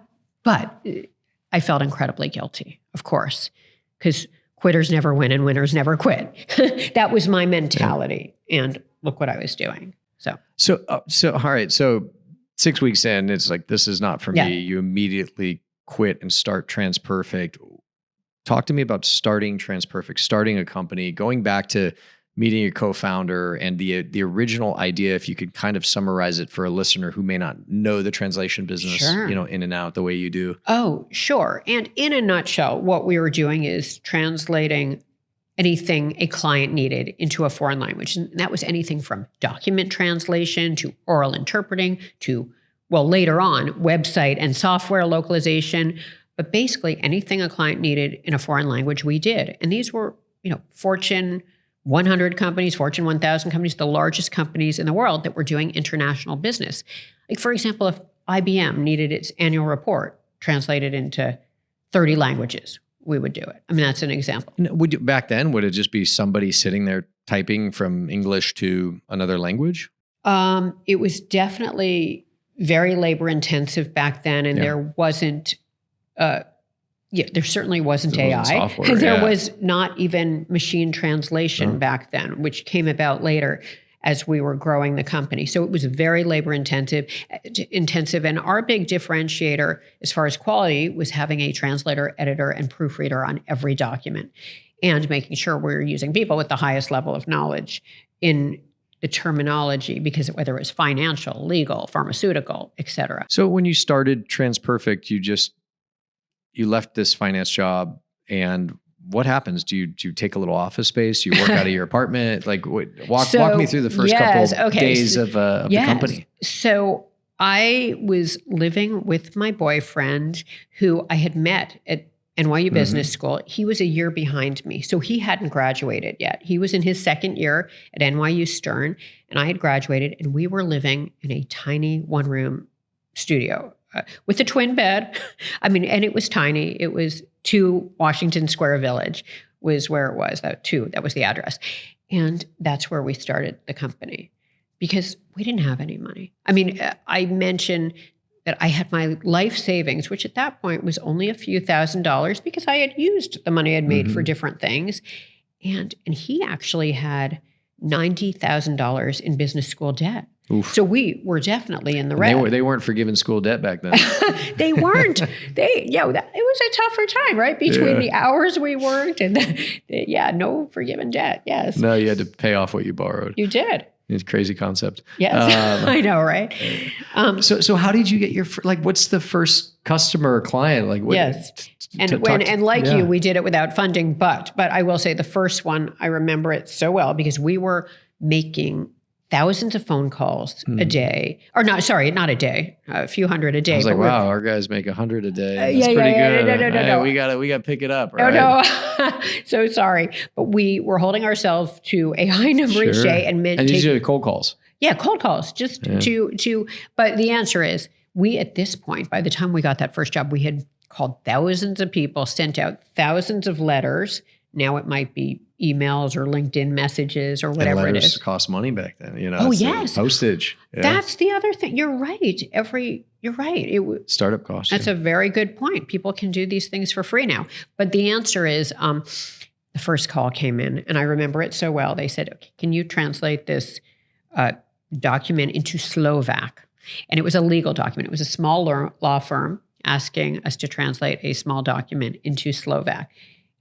I felt incredibly guilty, of course, because quitters never win and winners never quit. That was my mentality. And look what I was doing. So all right. So 6 weeks in, it's like, this is not for me. You immediately quit and start TransPerfect. Talk to me about starting TransPerfect, starting a company, going back to meeting your co-founder and the original idea, if you could kind of summarize it for a listener who may not know the translation business, in and out the way you do. Oh, sure. And in a nutshell, what we were doing is translating anything a client needed into a foreign language. And that was anything from document translation to oral interpreting to, later on, website and software localization. But basically anything a client needed in a foreign language, we did. And these were, Fortune 100 companies, Fortune 1000 companies, the largest companies in the world that were doing international business. Like, for example, if IBM needed its annual report translated into 30 languages, we would do it. I mean, that's an example. Back then, would it just be somebody sitting there typing from English to another language? It was definitely very labor intensive back then, and there wasn't there certainly wasn't AI. Software, there was not even machine translation back then, which came about later as we were growing the company. So it was very labor intensive. And our big differentiator as far as quality was having a translator, editor, and proofreader on every document, and making sure we're using people with the highest level of knowledge in the terminology, because whether it was financial, legal, pharmaceutical, et cetera. So when you started TransPerfect, you left this finance job, and what happens? Do you take a little office space? You work out of your apartment? Like, walk me through the first couple days of the company. So I was living with my boyfriend, who I had met at NYU Business School. He was a year behind me, so he hadn't graduated yet. He was in his second year at NYU Stern, and I had graduated, and we were living in a tiny one-room studio with a twin bed. I mean, and it was tiny. It was 2 Washington Square Village was where it was. That was the address. And that's where we started the company, because we didn't have any money. I mean, I mentioned that I had my life savings, which at that point was only a few $1,000s, because I had used the money I'd made for different things. And he actually had $90,000 in business school debt. Oof. So we were definitely in the red. They weren't forgiving school debt back then. They weren't. It was a tougher time, right? Between the hours we worked and no forgiven debt. Yes. No, you had to pay off what you borrowed. You did. It's a crazy concept. Yes, I know, right? So how did you get your, what's the first customer or client? You, we did it without funding, but I will say the first one, I remember it so well, because we were making thousands of phone calls a day, or not a day, a few hundred a day. I was like, wow, our guys make 100 a day. That's pretty good. No. We got to pick it up, right? No. So sorry, but we were holding ourselves to a high number each day, and these are cold calls. Yeah, cold calls, just to. But the answer is, we at this point, by the time we got that first job, we had called thousands of people, sent out thousands of letters. Now it might be emails or LinkedIn messages or whatever it is. Cost money back then, yes. Postage. Yeah. That's the other thing. You're right. You're right. Startup costs. That's a very good point. People can do these things for free now. But the answer is, the first call came in, and I remember it so well. They said, okay, can you translate this document into Slovak? And it was a legal document. It was a small law firm asking us to translate a small document into Slovak.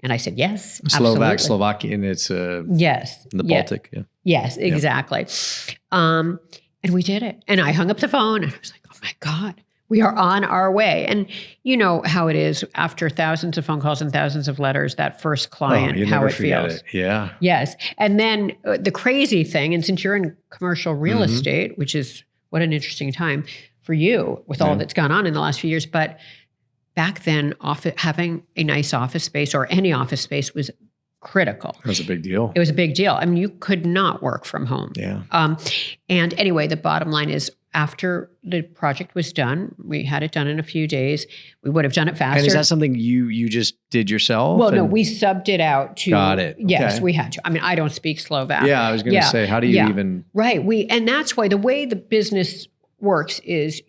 And I said, yes, absolutely. Slovakian, it's yes, in the Baltic. Yeah. Yes, exactly. And we did it. And I hung up the phone, and I was like, oh my God, We are on our way. And you know how it is after thousands of phone calls and thousands of letters, that first client, you how never it forget feels. it. Yeah. Yes. And then the crazy thing, and since you're in commercial real estate, which is what an interesting time for you with all that's gone on in the last few years, but back then, having a nice office space or any office space was critical. That was a big deal. It was a big deal. I mean, you could not work from home. Yeah. And anyway, the bottom line is after the project was done, we had it done in a few days. We would have done it faster. And is that something you just did yourself? Well, no, we subbed it out to. Got it. Yes, Okay. we had to. I mean, I don't speak Slovak. Yeah, I was going to say, how do you even? Right. And that's why the way the business works is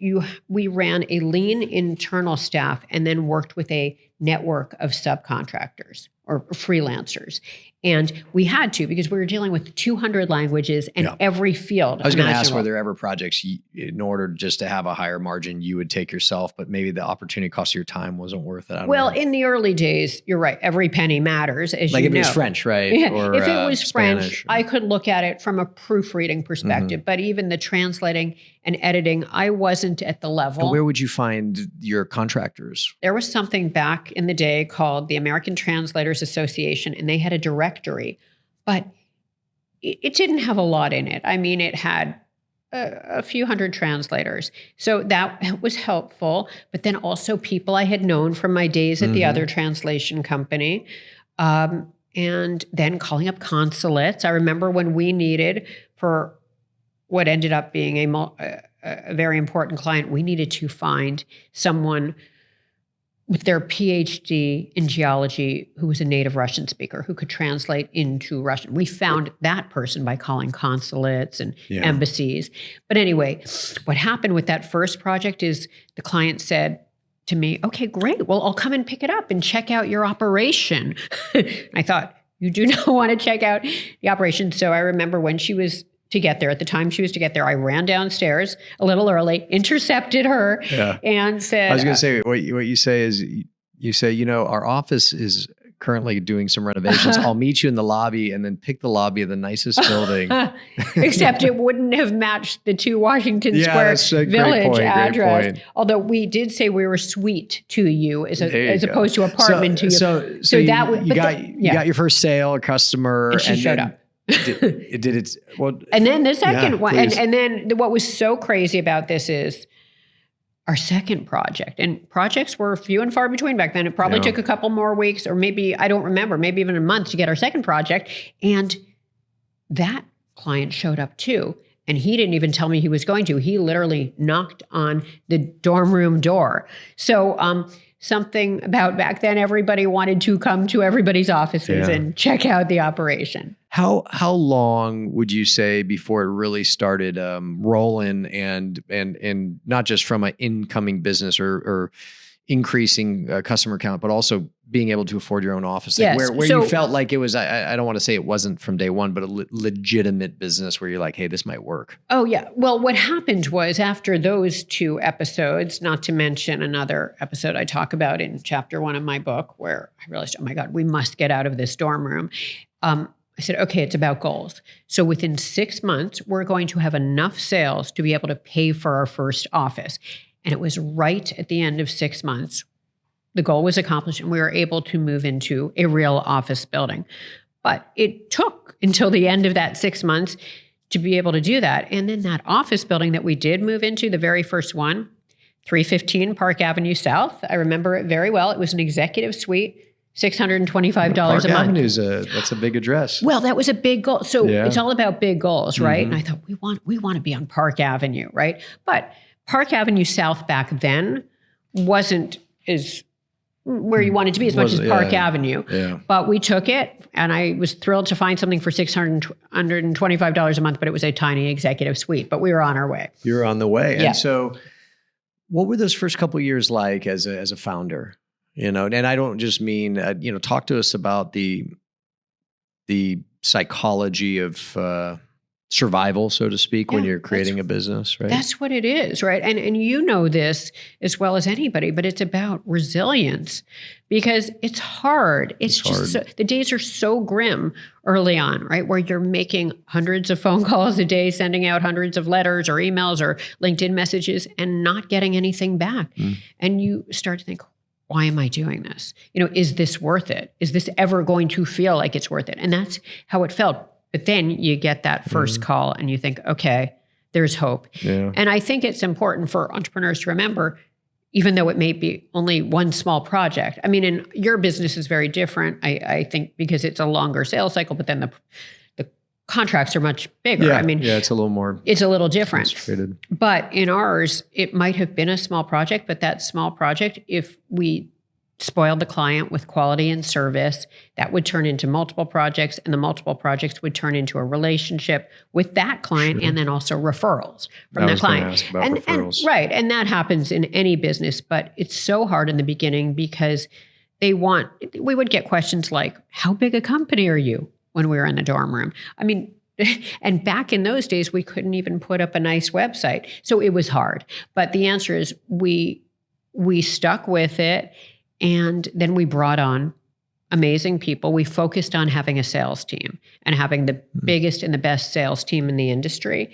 we ran a lean internal staff and then worked with a network of subcontractors or freelancers. And we had to, because we were dealing with 200 languages and every field. I was going to ask, were there ever projects in order just to have a higher margin you would take yourself, but maybe the opportunity cost of your time wasn't worth it? Well, in the early days, you're right. Every penny matters, as like you if know. it was French, right? Yeah. Or, if it was Spanish, French, I could look at it from a proofreading perspective, but even the translating and editing, I wasn't at the level. And where would you find your contractors? There was something back in the day called the American Translators Association, and they had a directory, but it didn't have a lot in it. I mean, it had a few hundred translators. So that was helpful, but then also people I had known from my days at the other translation company. And then calling up consulates. I remember when we needed, for what ended up being a very important client, we needed to find someone with their PhD in geology who was a native Russian speaker who could translate into Russian. We found that person by calling consulates and embassies. But anyway, what happened with that first project is the client said to me, okay, great. Well, I'll come and pick it up and check out your operation. I thought, you do not want to check out the operation. So I remember when she was to get there, at the time she was to get there, I ran downstairs a little early, intercepted her and said— I was going to say, what you say is, you say, our office is currently doing some renovations. I'll meet you in the lobby and then pick the lobby of the nicest building. Except it wouldn't have matched the 2 Washington Square Village address. Although we did say we were suite to you as opposed to apartment to you. So you got your first sale, a customer. And she showed up. Did it well? And then the second one, and then what was so crazy about this is our second project. And projects were few and far between back then. It probably took a couple more weeks, or maybe, I don't remember, maybe even a month to get our second project. And that client showed up too. And he didn't even tell me he was going to. He literally knocked on the dorm room door. So something about back then, everybody wanted to come to everybody's offices and check out the operation. How long would you say before it really started rolling and not just from an incoming business or increasing customer count, but also being able to afford your own office? Like where you felt like it was, I don't want to say it wasn't from day one, but a legitimate business where you're like, hey, this might work. Oh, yeah. Well, what happened was after those 2 episodes, not to mention another episode I talk about in chapter 1 of my book, where I realized, oh my God, we must get out of this dorm room. I said, okay, it's about goals. So within 6 months, we're going to have enough sales to be able to pay for our first office. And it was right at the end of 6 months. The goal was accomplished and we were able to move into a real office building. But it took until the end of that 6 months to be able to do that. And then that office building that we did move into, the very first one, 315 Park Avenue South. I remember it very well. It was an executive suite. $625 a month. Park Avenue that's a big address. Well, that was a big goal. So it's all about big goals, right? And I thought we want to be on Park Avenue, right? But Park Avenue South back then wasn't as where you wanted to be as much as Park Avenue. Yeah. But we took it, and I was thrilled to find something for $625 a month. But it was a tiny executive suite. But we were on our way. You were on the way, and so what were those first couple of years like as a founder? And I don't just mean, talk to us about the psychology of survival, so to speak, when you're creating a business, right? That's what it is, right? And you know this as well as anybody, but it's about resilience because it's hard. It's just hard. the days are so grim early on, right? Where you're making hundreds of phone calls a day, sending out hundreds of letters or emails or LinkedIn messages and not getting anything back. And you start to think, why am I doing this? Is this worth it? Is this ever going to feel like it's worth it? And that's how it felt. But then you get that first call and you think, okay, there's hope. Yeah. And I think it's important for entrepreneurs to remember, even though it may be only one small project. I mean, and your business is very different, I think, because it's a longer sales cycle, but then the contracts are much bigger. Yeah. I mean, it's a little more. It's a little different. Concentrated. But in ours, it might have been a small project, but that small project, if we spoiled the client with quality and service, that would turn into multiple projects, and the multiple projects would turn into a relationship with that client and then also referrals from the client. Ask about referrals. Right. And that happens in any business, but it's so hard in the beginning because we would get questions like, how big a company are you, when we were in the dorm room? I mean, and back in those days, we couldn't even put up a nice website. So it was hard. But the answer is we stuck with it. And then we brought on amazing people. We focused on having a sales team and having the biggest and the best sales team in the industry.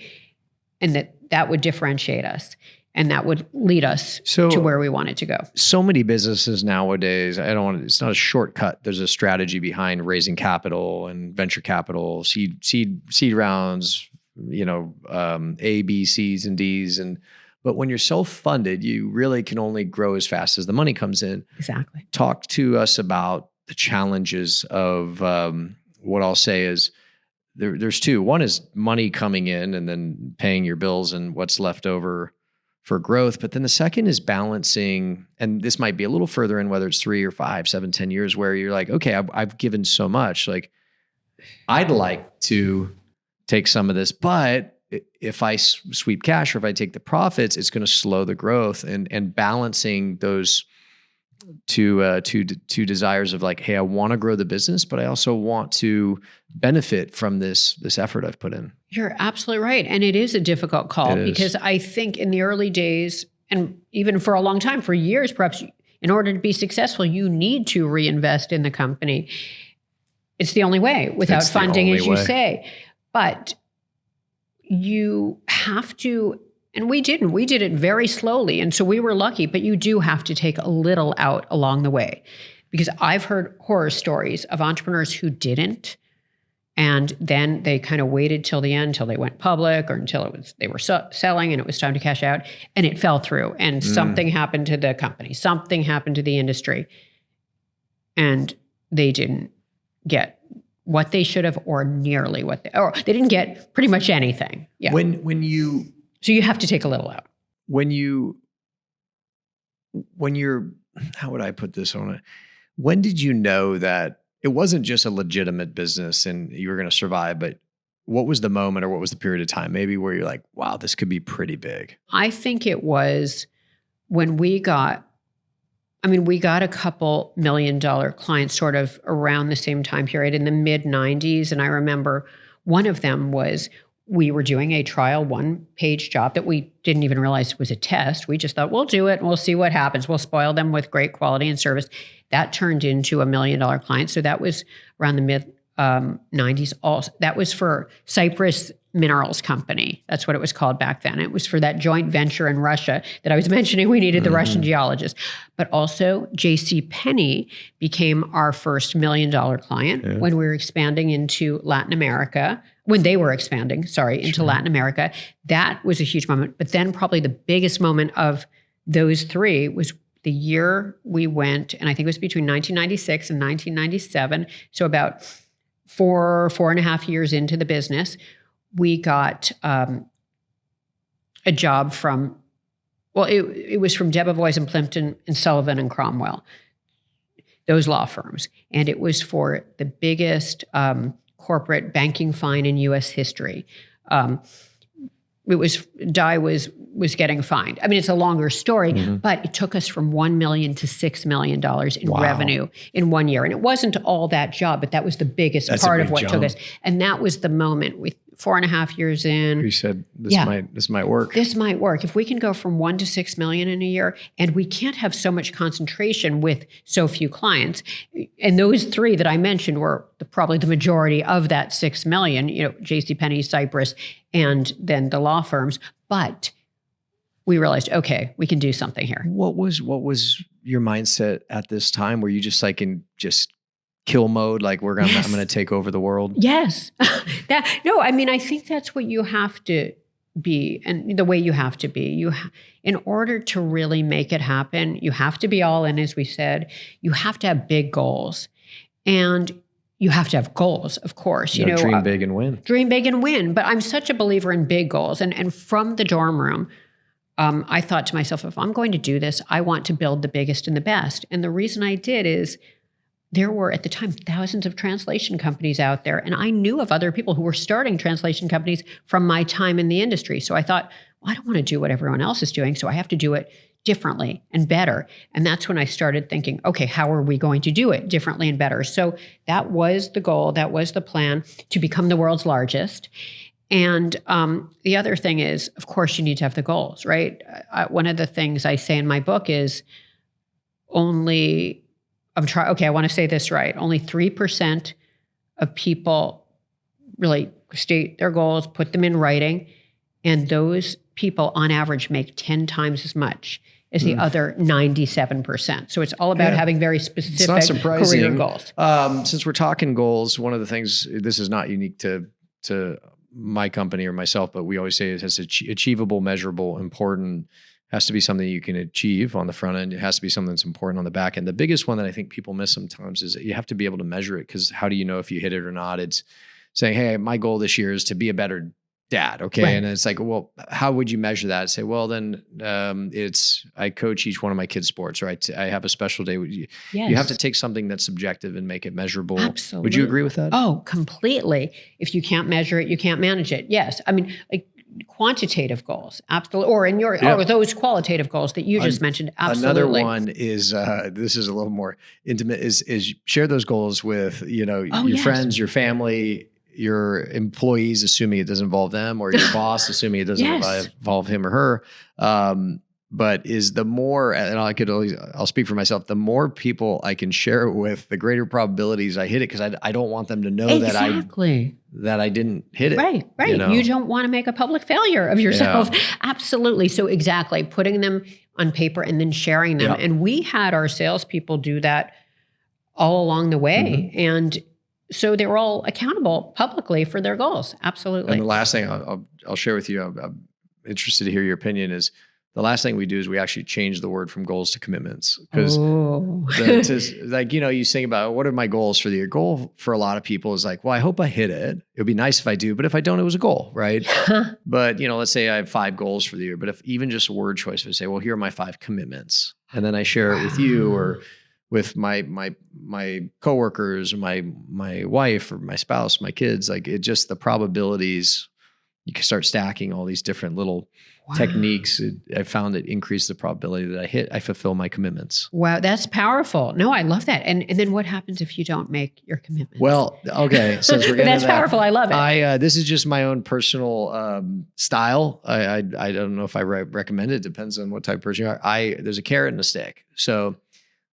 And that would differentiate us. And that would lead us to where we wanted to go. So many businesses nowadays, it's not a shortcut. There's a strategy behind raising capital and venture capital, seed rounds, A, B, C's, and D's. But when you're self-funded, you really can only grow as fast as the money comes in. Exactly. Talk to us about the challenges of what I'll say is there's two. One is money coming in and then paying your bills and what's left over for growth. But then the second is balancing, and this might be a little further in, whether it's 3 or 5, 7, 10 years, where you're like, okay, I've given so much. Like, I'd like to take some of this, but if I sweep cash or if I take the profits, it's going to slow the growth, and balancing those two desires of like, hey, I want to grow the business, but I also want to benefit from this effort I've put in. You're absolutely right. And it is a difficult call because I think in the early days, and even for a long time, for years, perhaps, in order to be successful, you need to reinvest in the company. It's the only way without funding, as you say. But you have to, and we didn't. We did it very slowly. And so we were lucky, but you do have to take a little out along the way. Because I've heard horror stories of entrepreneurs who didn't. And then they kind of waited till the end, till they went public, or until they were selling and it was time to cash out, and it fell through. And something happened to the company, something happened to the industry, and they didn't get what they should have, or nearly what or they didn't get pretty much anything. Yeah. So you have to take a little out. When you're, how would I put this on it? When did you know that it wasn't just a legitimate business and you were going to survive, but what was the moment or what was the period of time maybe where you're like, wow, this could be pretty big? I think it was when we got a couple $1 million clients sort of around the same time period in the mid 90s. And I remember one of them was, we were doing a trial 1-page job that we didn't even realize was a test. We just thought, we'll do it and we'll see what happens. We'll spoil them with great quality and service. That turned into $1 million client. So that was around the mid 90s. Also, that was for Cypress Minerals Company. That's what it was called back then. It was for that joint venture in Russia that I was mentioning. We needed the Russian geologist. But also J.C. Penney became our first $1 million client when we were expanding into Latin America. When they were expanding, into Latin America. That was a huge moment. But then probably the biggest moment of those three was the year we went, and I think it was between 1996 and 1997. So about 4.5 years into the business, we got a job from, it was from Debevoise and Plimpton and Sullivan and Cromwell, those law firms. And it was for the biggest corporate banking fine in U.S. history. Dye was getting fined. I mean, it's a longer story, but it took us from $1 million to $6 million in revenue in 1 year. And it wasn't all that job, but that was the biggest part of what took us. And that was the moment 4.5 years in. You said this might work. This might work. If we can go from 1 to 6 million in a year, and we can't have so much concentration with so few clients. And those 3 that I mentioned were probably the majority of that 6 million, JCPenney, Cypress, and then the law firms. But we realized, okay, we can do something here. What was your mindset at this time? Were you just like in just kill mode, like I'm going to take over the world? Yes. I think that's what you have to be, and the way you have to be. In order to really make it happen, you have to be all in, as we said. You have to have big goals, and you have to have goals, of course. Dream big and win. Dream big and win. But I'm such a believer in big goals, and from the dorm room, I thought to myself, if I'm going to do this, I want to build the biggest and the best. And the reason I did is, there were, at the time, thousands of translation companies out there. And I knew of other people who were starting translation companies from my time in the industry. So I thought, well, I don't want to do what everyone else is doing. So I have to do it differently and better. And that's when I started thinking, okay, how are we going to do it differently and better? So that was the goal. That was the plan, to become the world's largest. And the other thing is, of course, you need to have the goals, right? One of the things I say in my book is I want to say this right. Only 3% of people really state their goals, put them in writing. And those people on average make 10 times as much as the other 97%. So it's all about having very specific career goals. Since we're talking goals, one of the things, this is not unique to my company or myself, but we always say it has achievable, measurable, important. Has to be something you can achieve on the front end. It has to be something that's important on the back end. The biggest one that I think people miss sometimes is that you have to be able to measure it, because how do you know if you hit it or not? It's saying, hey, my goal this year is to be a better dad. Okay. Right. And it's like, well, how would you measure that? Say, well, then I coach each one of my kids' sports, right? I have a special day. You have to take something that's subjective and make it measurable. Absolutely. Would you agree with that? Oh, completely. If you can't measure it, you can't manage it. Yes. I mean, quantitative goals, absolutely, or or those qualitative goals that you just mentioned, absolutely. Another one is this is a little more intimate. Is share those goals with your friends, your family, your employees, assuming it doesn't involve them, or your boss, assuming it doesn't involve him or her. But is the more, and I'll speak for myself, the more people I can share it with, the greater probabilities I hit it, because I don't want them to know that I didn't hit it. Right. You don't want to make a public failure of yourself. Yeah. Absolutely. So exactly, putting them on paper and then sharing them. Yeah. And we had our salespeople do that all along the way. Mm-hmm. And so they were all accountable publicly for their goals. Absolutely. And the last thing I'll share with you, I'm interested to hear your opinion, is the last thing we do is we actually change the word from goals to commitments. Because you think about, what are my goals for the year? Goal for a lot of people is like, well, I hope I hit it. It would be nice if I do, but if I don't, it was a goal, right? But let's say I have 5 goals for the year, but if even just a word choice, if I say, well, here are my 5 commitments, and then I share it with you or with my coworkers, or my wife or my spouse, my kids, like it just, the probabilities, you can start stacking all these different little techniques. I found it increased the probability that I fulfill my commitments. Wow, that's powerful. No, I love that. And then what happens if you don't make your commitments? Well, okay, since we're getting that's powerful. I love it. This is just my own personal style. I don't know if I recommend it. Depends on what type of person you are. There's a carrot and a stick. So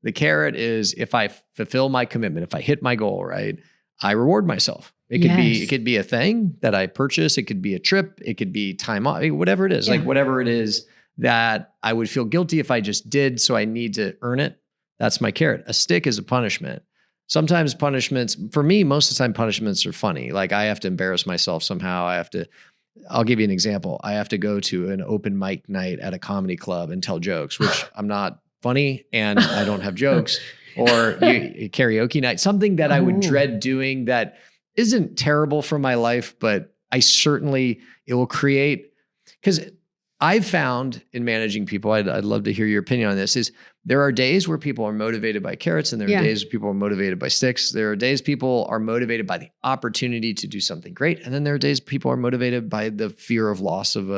the carrot is, if I fulfill my commitment, if I hit my goal, right, I reward myself. It could be a thing that I purchase. It could be a trip. It could be time off, whatever it is, like whatever it is that I would feel guilty if I just did. So I need to earn it. That's my carrot. A stick is a punishment. Sometimes punishments, for me, most of the time punishments are funny. Like I have to embarrass myself somehow. I'll give you an example. I have to go to an open mic night at a comedy club and tell jokes, which I'm not funny and I don't have jokes, or a karaoke night, something that I would dread doing that isn't terrible for my life, but it will create, because I've found in managing people, I'd love to hear your opinion on this, is there are days where people are motivated by carrots, and there are days where people are motivated by sticks. There are days people are motivated by the opportunity to do something great. And then there are days people are motivated by the fear of loss of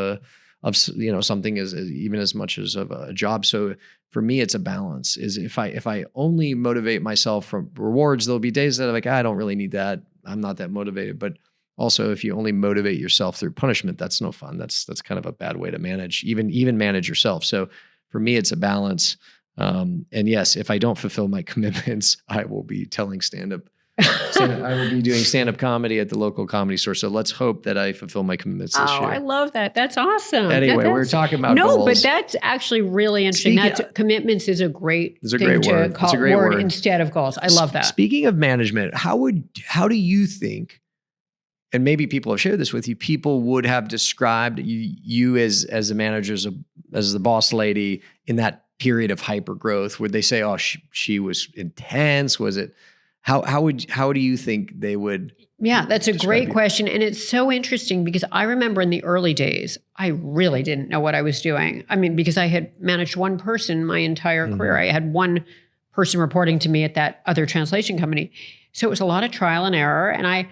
something even as much as of a job. So for me, it's a balance. Is if I only motivate myself from rewards, there'll be days that I'm like, I don't really need that. I'm not that motivated. But Also, if you only motivate yourself through punishment, that's no fun. That's kind of a bad way to manage, even manage yourself. So for me, it's a balance. And yes, if I don't fulfill my commitments, I will be telling stand-up. I will be doing stand-up comedy at the local comedy store. So let's hope that I fulfill my commitments this year. I love that. That's awesome. Anyway, we're talking about goals. But that's actually really interesting. Commitments is a great word. Call it's a great word instead of goals. I love that. Speaking of management, how do you think, and maybe people have shared this with you, people would have described you as a manager, as the boss lady in that period of hyper growth? Would they say, oh, she was intense? Was it? How do you think they would? Yeah, that's a great question. And it's so interesting because I remember in the early days, I really didn't know what I was doing. I mean, because I had managed one person my entire career. I had one person reporting to me at that other translation company. So it was a lot of trial and error. And I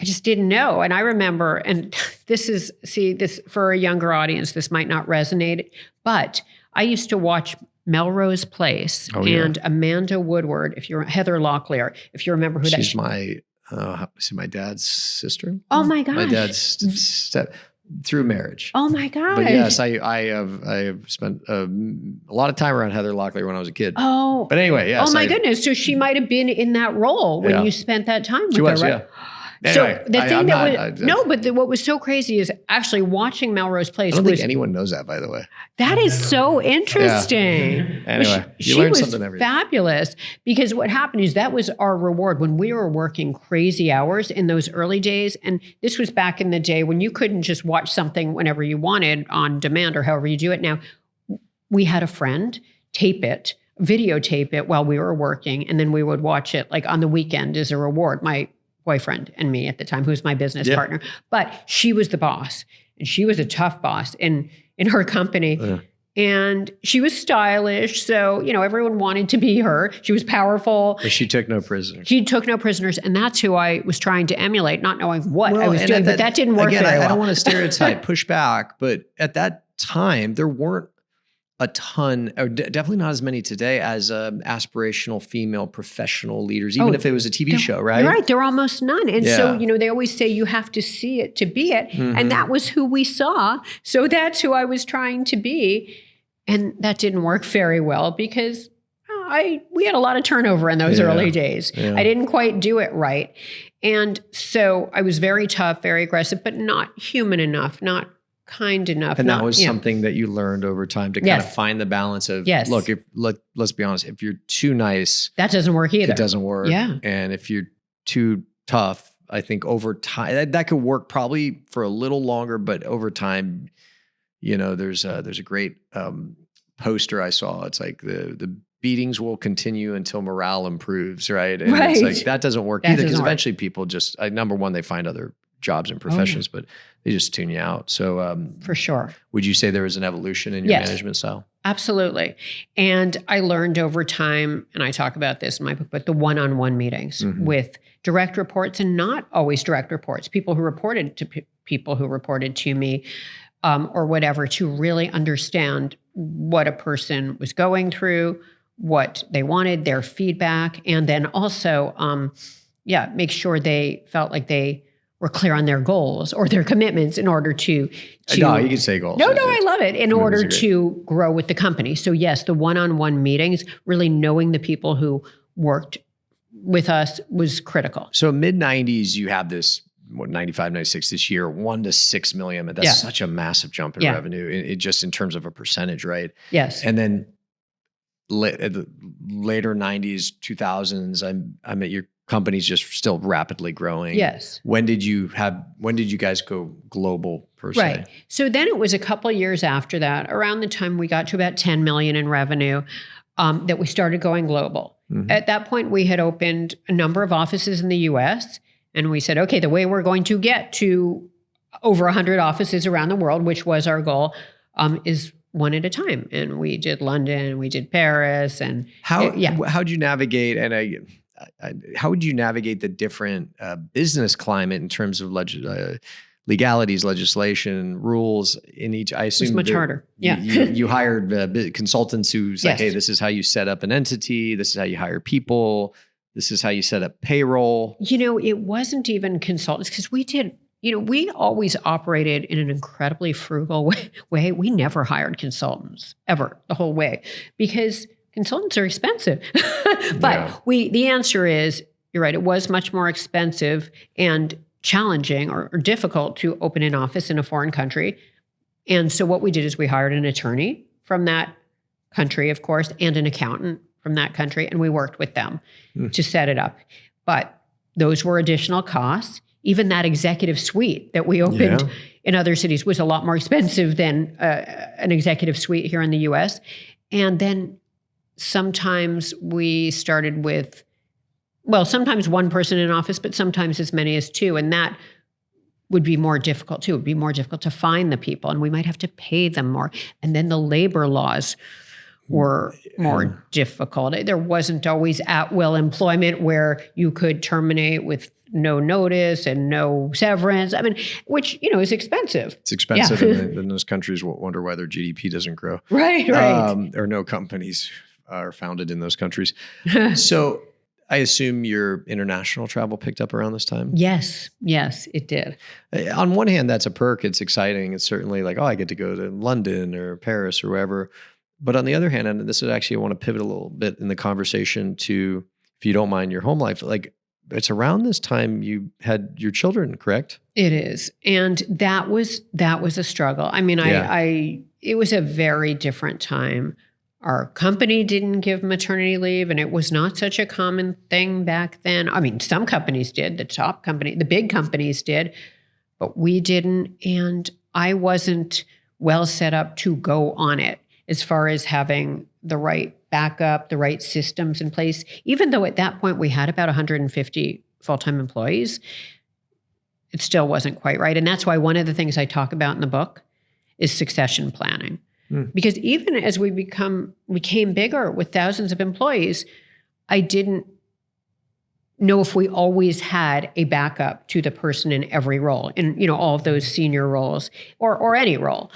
just didn't know. And I remember, and this for a younger audience, this might not resonate, but I used to watch Melrose Place and Amanda Woodward, Heather Locklear, if you remember who that is. She's my dad's sister. Oh my gosh. My dad's through marriage. Oh my gosh. But yes, I have spent a lot of time around Heather Locklear when I was a kid. Oh. But anyway, yes. Oh my goodness. So she might have been in that role when you spent that time with her, right? Yeah. Anyway, so the thing what was so crazy is actually watching Melrose Place. I don't think anyone knows that, by the way. That is so interesting. Yeah. Anyway, she learn something every day. Fabulous, because what happened is that was our reward when we were working crazy hours in those early days. And this was back in the day when you couldn't just watch something whenever you wanted on demand or however you do it now. We had a friend videotape it while we were working, and then we would watch it like on the weekend as a reward. My boyfriend and me at the time, who was my business partner, but she was the boss, and she was a tough boss in her company. Yeah. And she was stylish. So, everyone wanted to be her. She was powerful. But she took no prisoners. She took no prisoners. And that's who I was trying to emulate, not knowing what I was doing. But that didn't work very well. I don't want to stereotype, push back. But at that time, there weren't a ton, or definitely not as many today as aspirational female professional leaders, even if it was a TV show, right? You're right. There were almost none. And so, they always say you have to see it to be it. And that was who we saw. So that's who I was trying to be. And that didn't work very well because we had a lot of turnover in those early days. Yeah. I didn't quite do it right. And so I was very tough, very aggressive, but not human enough, not kind enough. And that was something that you learned over time to kind of find the balance of, look, let's be honest, if you're too nice, that doesn't work either. It doesn't work. Yeah. And if you're too tough, I think over time, that could work probably for a little longer, but over time, there's a great poster I saw. It's like the beatings will continue until morale improves, right? And it's like, that doesn't work either, because eventually people just, number one, they find other jobs and professions, but they just tune you out. So for sure. Would you say there was an evolution in your management style? Absolutely. And I learned over time, and I talk about this in my book, but the one-on-one meetings with direct reports and not always direct reports, people who reported to people who reported to me or whatever, to really understand what a person was going through, what they wanted, their feedback, and then also, make sure they felt like they were clear on their goals or their commitments in order to no, you can say goals. No, I love it. In order to grow with the company. So yes, the one-on-one meetings, really knowing the people who worked with us was critical. So mid-90s, you have this, 95, 96 this year, 1 to 6 million. That's such a massive jump in revenue, it just in terms of a percentage, right? Yes. And then later 90s, 2000s, I'm at your company's just still rapidly growing. Yes. When did you guys go global per se? Right. So then it was a couple of years after that, around the time we got to about 10 million in revenue, that we started going global. At that point, we had opened a number of offices in the US, and we said, okay, the way we're going to get to over 100 offices around the world, which was our goal, is one at a time. And we did London, we did Paris, and how'd you navigate? And how would you navigate the different business climate in terms of legalities, legislation, rules in each? I assume it was much harder. Yeah. You hired consultants who's like, hey, this is how you set up an entity. This is how you hire people. This is how you set up payroll. It wasn't even consultants because we always operated in an incredibly frugal way. We never hired consultants ever the whole way because consultants are expensive. But the answer is, you're right, it was much more expensive and challenging or difficult to open an office in a foreign country. And so what we did is we hired an attorney from that country, of course, and an accountant from that country, and we worked with them to set it up. But those were additional costs. Even that executive suite that we opened in other cities was a lot more expensive than an executive suite here in the US. And then sometimes we started with, sometimes one person in office, but sometimes as many as two. And that would be more difficult too. It would be more difficult to find the people, and we might have to pay them more. And then the labor laws were more difficult. There wasn't always at-will employment where you could terminate with no notice and no severance. Which, is expensive. It's expensive. And those countries will wonder why their GDP doesn't grow. Right. Or no companies are founded in those countries. So I assume your international travel picked up around this time? Yes, it did. On one hand, that's a perk. It's exciting. It's certainly like, I get to go to London or Paris or wherever. But on the other hand, and this is actually, I want to pivot a little bit in the conversation to, if you don't mind, your home life. Like, it's around this time you had your children, correct? It is. And that was a struggle. It was a very different time. Our company didn't give maternity leave, and it was not such a common thing back then. Some companies did, the big companies did, but we didn't. And I wasn't well set up to go on it as far as having the right backup, the right systems in place. Even though at that point we had about 150 full-time employees, it still wasn't quite right. And that's why one of the things I talk about in the book is succession planning. Because even as we became bigger with thousands of employees, I didn't know if we always had a backup to the person in every role, in all of those senior roles or any role.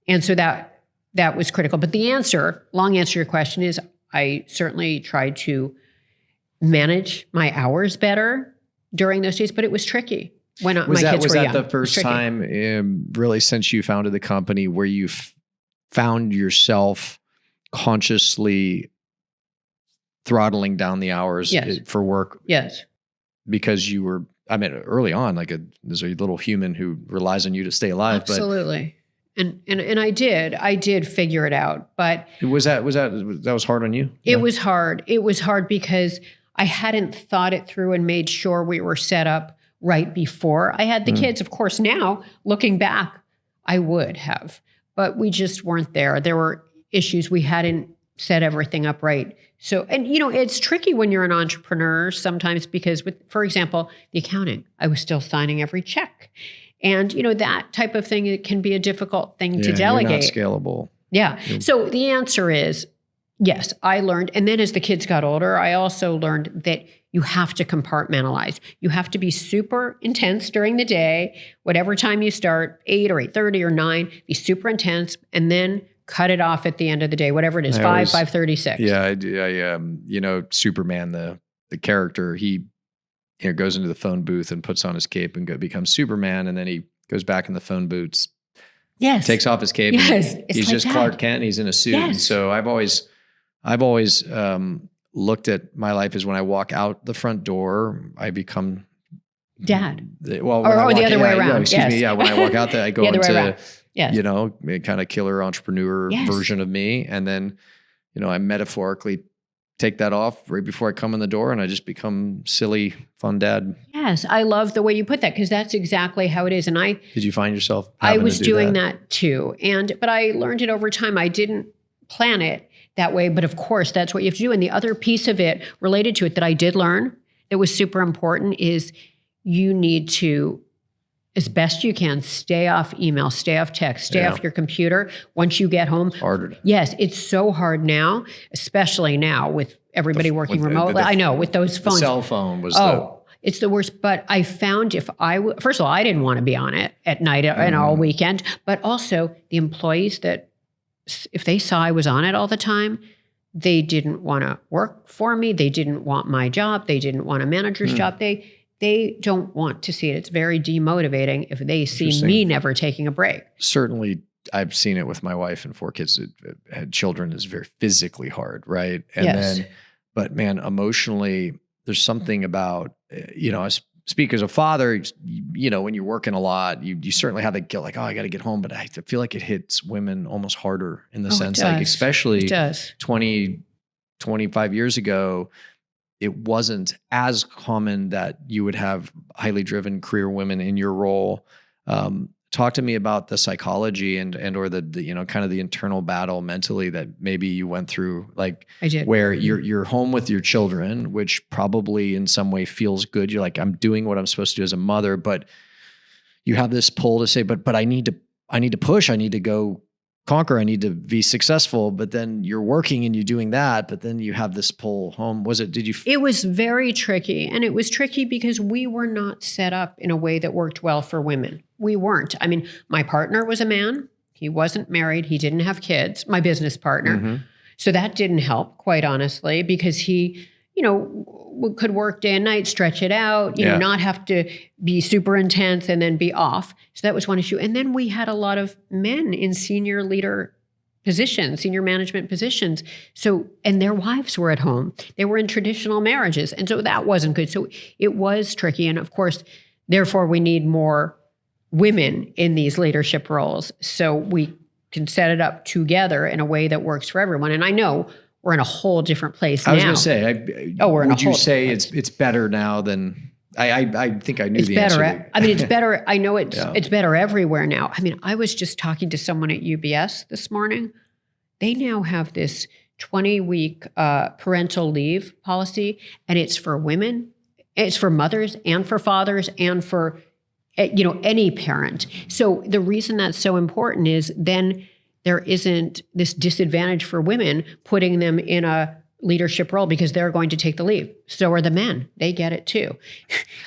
And so that was critical. But the long answer to your question is, I certainly tried to manage my hours better during those days, but it was tricky when my kids were young. Was that the first time, really, since you founded the company, where you found yourself consciously throttling down the hours for work? Yes. Because you were, early on, there's a little human who relies on you to stay alive. Absolutely. And I did figure it out, but that was hard on you? It was hard. It was hard because I hadn't thought it through and made sure we were set up right before I had the kids. Of course, now looking back, I would have, but we just weren't there. There were issues. We hadn't set everything up right. So, and it's tricky when you're an entrepreneur sometimes because for example, the accounting, I was still signing every check. And, that type of thing, it can be a difficult thing to delegate. You're not scalable. Yeah. So the answer is, yes, I learned. And then as the kids got older, I also learned that you have to compartmentalize. You have to be super intense during the day, whatever time you start, 8 or 8:30 or 9, be super intense, and then cut it off at the end of the day, whatever it is, 5:36. Yeah, Superman, the character, he goes into the phone booth and puts on his cape and becomes Superman. And then he goes back in the phone booth, takes off his cape. Yes, he's just Clark Kent. And he's in a suit. Yes. And so I've always looked at my life as when I walk out the front door, I become Dad. Or the other way around. Excuse me. Yeah. When I walk out there, I go into, yes. Kind of killer entrepreneur version of me. And then, I metaphorically take that off right before I come in the door, and I just become silly, fun dad. Yes. I love the way you put that, because that's exactly how it is. And did you find yourself I was doing that too. But I learned it over time. I didn't plan it that way, but of course that's what you have to do. And the other piece of it related to it that I did learn that was super important is you need to, as best you can, stay off email, stay off text, stay off your computer once you get home. It's harder. Yes, it's so hard now, especially now with everybody working remotely. I know, with those phones. The cell phone was it's the worst. But I found first of all, I didn't want to be on it at night and all weekend, but also the employees that, if they saw I was on it all the time, they didn't want to work for me. They didn't want my job. They didn't want a manager's job. They don't want to see it. It's very demotivating if they see me never taking a break. Certainly, I've seen it with my wife and 4 kids that had children. Is very physically hard, right? And then, but man, emotionally, there's something about, I speak as a father, when you're working a lot, you certainly have that guilt, like, oh, I got to get home. But I feel like it hits women almost harder in the sense, like, especially 20, 25 years ago, it wasn't as common that you would have highly driven career women in your role. Talk to me about the psychology and or the kind of the internal battle mentally that maybe you went through, like I did. Where you're home with your children, which probably in some way feels good. You're like, I'm doing what I'm supposed to do as a mother, but you have this pull to say, but I need to push, I need to go conquer, I need to be successful. But then you're working and you're doing that, but then you have this pull home. It was very tricky. And it was tricky because we were not set up in a way that worked well for women. We weren't. I mean, my partner was a man. He wasn't married. He didn't have kids, my business partner. So that didn't help, quite honestly, because he, could work day and night, stretch it out, not have to be super intense and then be off. So that was one issue. And then we had a lot of men in senior leader positions, senior management positions. So, and their wives were at home. They were in traditional marriages. And so that wasn't good. So it was tricky. And of course, therefore, we need more women in these leadership roles so we can set it up together in a way that works for everyone. And I know we're in a whole different place now. I was going to say, would you say it's better now than I think I knew the answer. It's better. I know it's better everywhere now. I mean, I was just talking to someone at UBS this morning. They now have this 20-week parental leave policy, and it's for women, it's for mothers and for fathers and for any parent. So the reason that's so important is then there isn't this disadvantage for women putting them in a leadership role because they're going to take the leave. So are the men. They get it too.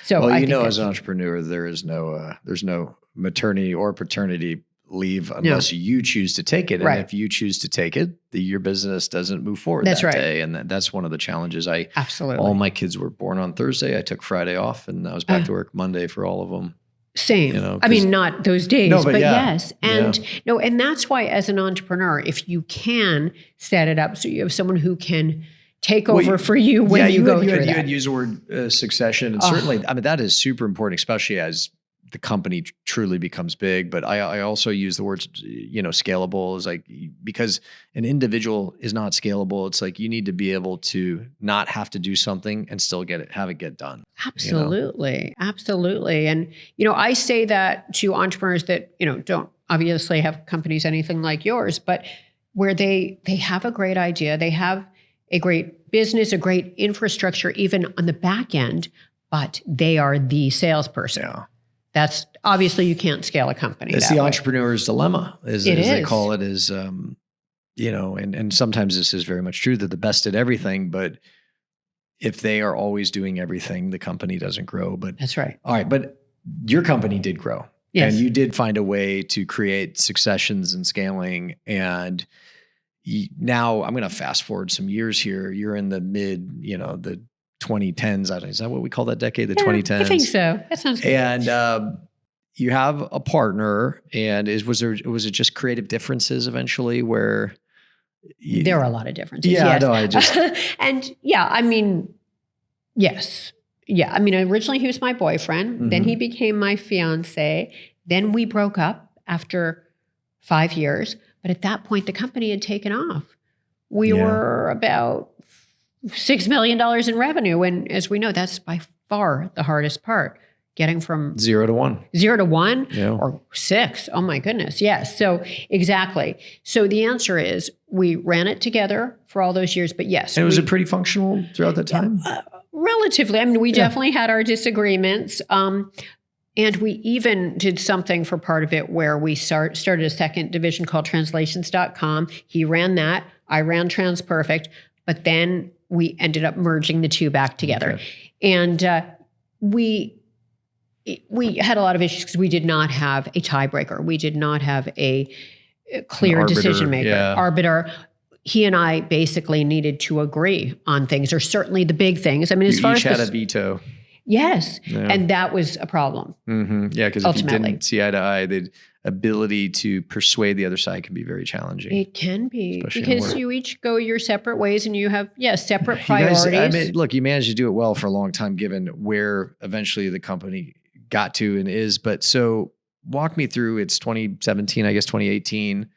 So well, as an entrepreneur, there's no maternity or paternity leave unless you choose to take it. And if you choose to take it, your business doesn't move forward that day. And that's one of the challenges. Absolutely. All my kids were born on Thursday. I took Friday off and I was back to work Monday for all of them. Same. I mean, not those days, but yes. And and that's why as an entrepreneur, if you can set it up so you have someone who can take over for you when you go through that. You had used the word succession. And certainly, I mean, that is super important, especially as the company truly becomes big. But I also use the words, scalable is like, because an individual is not scalable. It's like, you need to be able to not have to do something and still have it get done. Absolutely. Absolutely. And, I say that to entrepreneurs that, don't obviously have companies anything like yours, but where they have a great idea, they have a great business, a great infrastructure, even on the back end, but they are the salesperson. Yeah. That's obviously you can't scale a company. It's the entrepreneur's dilemma, as they call it, is, and sometimes this is very much true that the best at everything, but if they are always doing everything, the company doesn't grow. But that's right. All right. But your company did grow. Yes. And you did find a way to create successions and scaling. And now I'm going to fast forward some years here. You're in the mid, the 2010s. Is that what we call that decade? The 2010s? I think so. That sounds good. And you have a partner, and was it just creative differences eventually where there were a lot of differences. Yeah, yes. Yes. Yeah. I mean, originally he was my boyfriend. Mm-hmm. Then he became my fiance. Then we broke up after 5 years. But at that point, the company had taken off. We were about $6 million in revenue. And as we know, that's by far the hardest part, getting from 0 to 1. 0 to 1 or 6. Oh my goodness. Yes. So exactly. So the answer is we ran it together for all those years, but yes. And was it pretty functional throughout that time? Relatively. I mean, we definitely had our disagreements. And we even did something for part of it where we started a second division called translations.com. He ran that. I ran TransPerfect. But then we ended up merging the two back together. Okay. And we had a lot of issues because we did not have a tiebreaker. We did not have a clear decision maker, arbiter. he and I basically needed to agree on things, or certainly the big things. I mean, as far as each had a veto. Yes. Yeah. And that was a problem. Mm-hmm. Yeah, because if you Ultimately. didn't see eye to eye, the ability to persuade the other side can be very challenging. It can be, Especially in because work. you each go your separate ways and you have, separate You priorities. guys, I mean, look, you managed to do it well for a long time, given where eventually the company got to and is. But so walk me through, it's 2017, I guess 2018.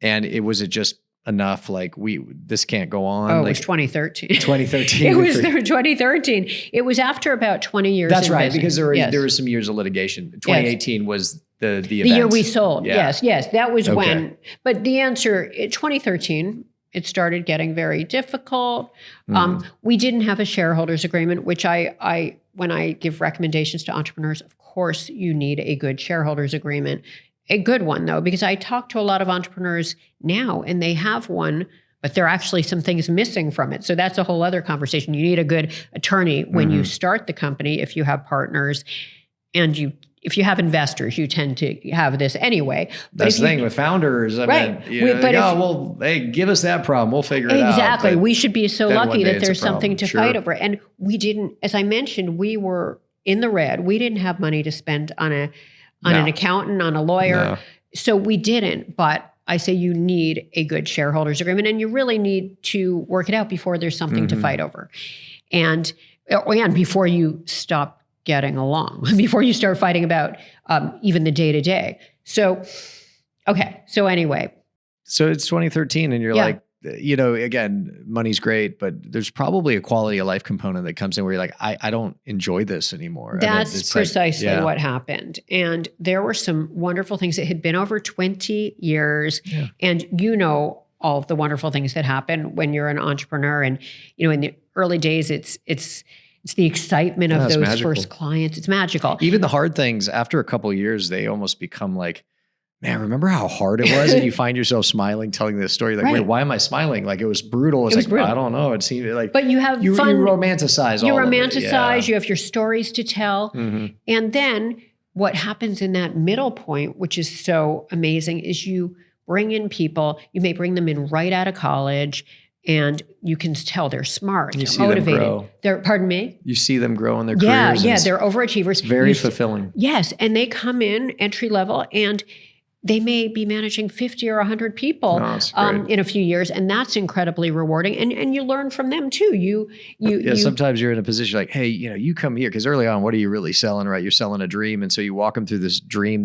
And was it just enough? Like this can't go on. Oh, it like, was 2013. 2013. It was 2013. It was after about 20 years. That's in right. business. Because there Yes. were some years of litigation. 2018 was the event. The year we sold. Yeah. Yes. That was Okay. when, but the answer, 2013, it started getting very difficult. We didn't have a shareholders agreement, which I when I give recommendations to entrepreneurs, of course, you need a good shareholders agreement. A good one, though, because I talk to a lot of entrepreneurs now and they have one, but there are actually some things missing from it. So that's a whole other conversation. You need a good attorney when you start the company, if you have partners, and if you have investors, you tend to have this anyway. But That's the thing with founders. I mean, hey, give us that problem. We'll figure it out. Exactly. We should be so lucky that there's something to Sure. fight over. And we didn't, as I mentioned, we were in the red. We didn't have money to spend on an accountant, on a lawyer. No. So we didn't. But I say you need a good shareholders agreement, and you really need to work it out before there's something to fight over. And before you stop getting along, before you start fighting about even the day-to-day. So, okay. So anyway. So it's 2013 and you're like, again, money's great, but there's probably a quality of life component that comes in where you're like, I don't enjoy this anymore. That's precisely what happened. And there were some wonderful things that had been over 20 years. Yeah. And all of the wonderful things that happen when you're an entrepreneur. And, in the early days, it's the excitement of those magical first clients. It's magical. Even the hard things, after a couple of years, they almost become like, man, remember how hard it was? And you find yourself smiling, telling this story. Like, wait, why am I smiling? Like, it was brutal. It was brutal. I don't know. It seemed like, but you have fun. You romanticize all of it. Yeah. You have your stories to tell. Mm-hmm. And then what happens in that middle point, which is so amazing, is you bring in people. You may bring them in right out of college, and you can tell they're smart, they're motivated. Them grow. Pardon me? You see them grow in their careers. Yeah, they're overachievers. It's very fulfilling. Yes, and they come in entry level, and they may be managing 50 or 100 people in a few years, and that's incredibly rewarding. And you learn from them too. Sometimes you're in a position like, hey, you come here, because early on, what are you really selling, right? You're selling a dream, and so you walk them through this dream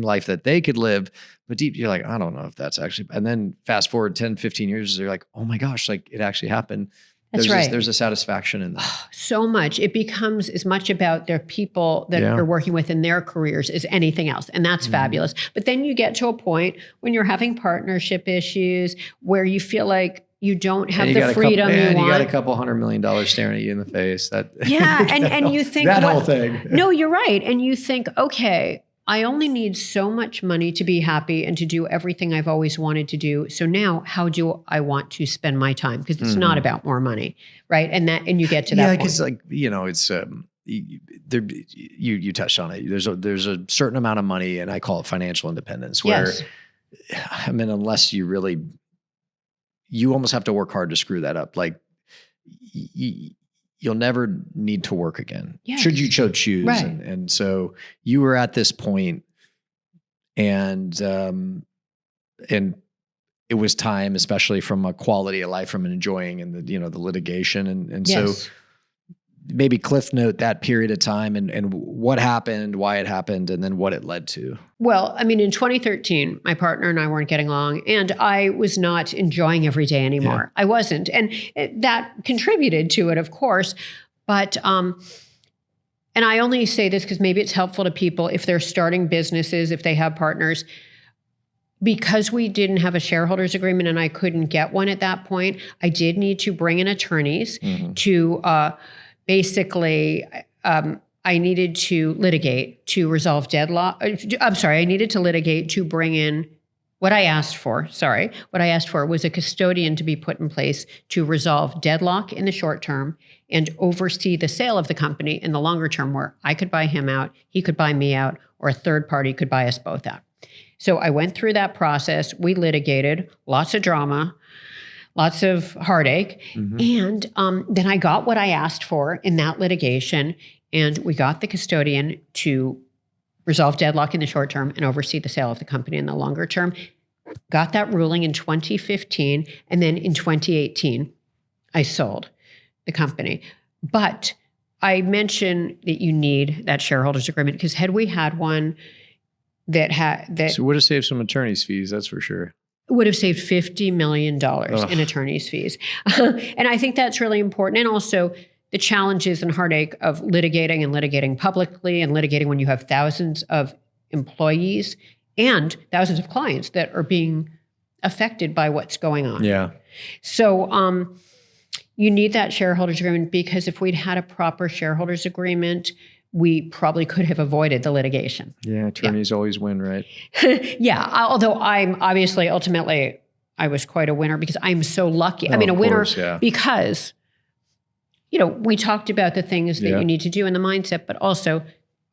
life that they could live. But deep, you're like, I don't know if that's actually. And then fast forward 10, 15 years, they're like, oh my gosh, like it actually happened. That's right. There's a satisfaction in that. So much. It becomes as much about their people that you're working with in their careers as anything else. And that's fabulous. But then you get to a point when you're having partnership issues where you feel like you don't have the freedom you want. You got a couple $100 million staring at you in the face. And you think that whole thing. No, you're right. And you think, okay, I only need so much money to be happy and to do everything I've always wanted to do. So now, how do I want to spend my time? Because it's not about more money, right? And you get to that point. Yeah, because it's you touched on it. There's a certain amount of money, and I call it financial independence. Where, I mean, unless you almost have to work hard to screw that up. Like, you'll never need to work again, should you so choose. Right. And so you were at this point, and it was time, especially from a quality of life, from enjoying and the litigation. And so maybe cliff note that period of time and what happened, why it happened, and then what it led to. Well, I mean, in 2013, my partner and I weren't getting along, and I was not enjoying every day anymore. I wasn't. And that contributed to it, of course. But, and I only say this because maybe it's helpful to people if they're starting businesses, if they have partners. Because we didn't have a shareholders agreement and I couldn't get one at that point, I did need to bring in attorneys to basically, I needed to litigate to resolve deadlock. I needed to litigate to bring in what I asked for. What I asked for was a custodian to be put in place to resolve deadlock in the short term and oversee the sale of the company in the longer term, where I could buy him out, he could buy me out, or a third party could buy us both out. So I went through that process. We litigated, lots of drama, lots of heartache. And then I got what I asked for in that litigation, and we got the custodian to resolve deadlock in the short term and oversee the sale of the company in the longer term. Got that ruling in 2015, and then in 2018, I sold the company. But I mentioned that you need that shareholders agreement, because had we had one that So it would have saved some attorney's fees, that's for sure. would have saved $50 million in attorney's fees. And I think that's really important. And also the challenges and heartache of litigating publicly and litigating when you have thousands of employees and thousands of clients that are being affected by what's going on. Yeah. So you need that shareholders agreement, because if we'd had a proper shareholders agreement, we probably could have avoided the litigation. Yeah, attorneys always win, right? Yeah, although I'm obviously, ultimately, I was quite a winner because I'm so lucky. Oh, I mean, a of winner course, yeah. because, we talked about the things that you need to do in the mindset, but also,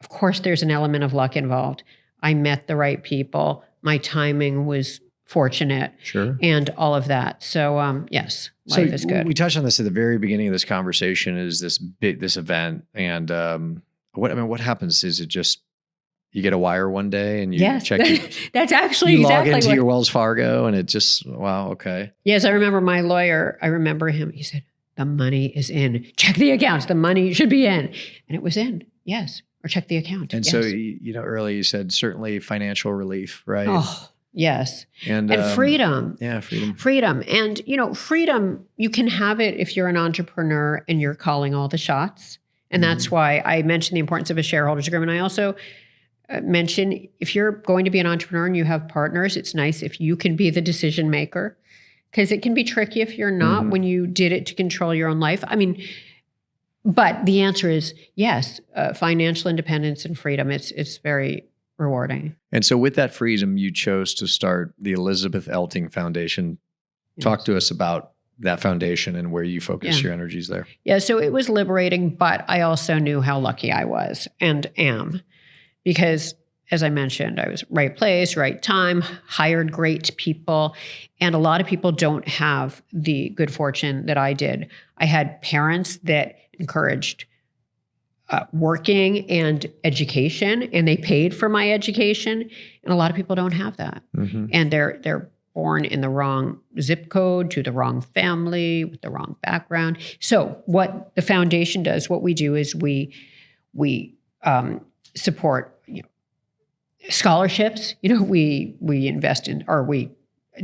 of course, there's an element of luck involved. I met the right people. My timing was fortunate. Sure. And all of that. So, yes, life is good. We touched on this at the very beginning of this conversation, is this event. And what happens? Is it just you get a wire one day and you check that's actually you exactly log into your Wells Fargo and it just, wow, okay. Yes, I remember my lawyer. I remember him. He said, "The money is in. Check the accounts. The money should be in." And it was in. Yes. Or check the account. And so, earlier you said certainly financial relief, right? Oh, yes. And freedom. Yeah, freedom. Freedom. And, freedom, you can have it if you're an entrepreneur and you're calling all the shots. And that's why I mentioned the importance of a shareholders agreement. I also mention, if you're going to be an entrepreneur and you have partners, it's nice if you can be the decision maker, because it can be tricky if you're not when you did it to control your own life. I mean, but the answer is yes, financial independence and freedom. It's very rewarding. And so with that freedom, you chose to start the Elizabeth Elting Foundation. Talk to us about that foundation and where you focus your energies there. Yeah, so it was liberating, but I also knew how lucky I was and am, because as I mentioned, I was right place, right time, hired great people. And a lot of people don't have the good fortune that I did. I had parents that encouraged working and education, and they paid for my education. And a lot of people don't have that. And they're born in the wrong zip code, to the wrong family, with the wrong background. So what the foundation does, what we do is we support scholarships. We invest in, or we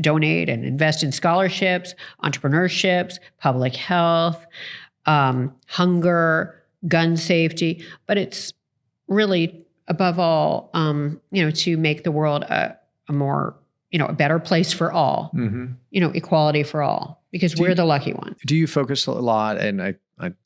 donate and invest in scholarships, entrepreneurships, public health, hunger, gun safety. But it's really, above all, to make the world a more, a better place for all, equality for all, because we're the lucky ones. Do you focus a lot, and I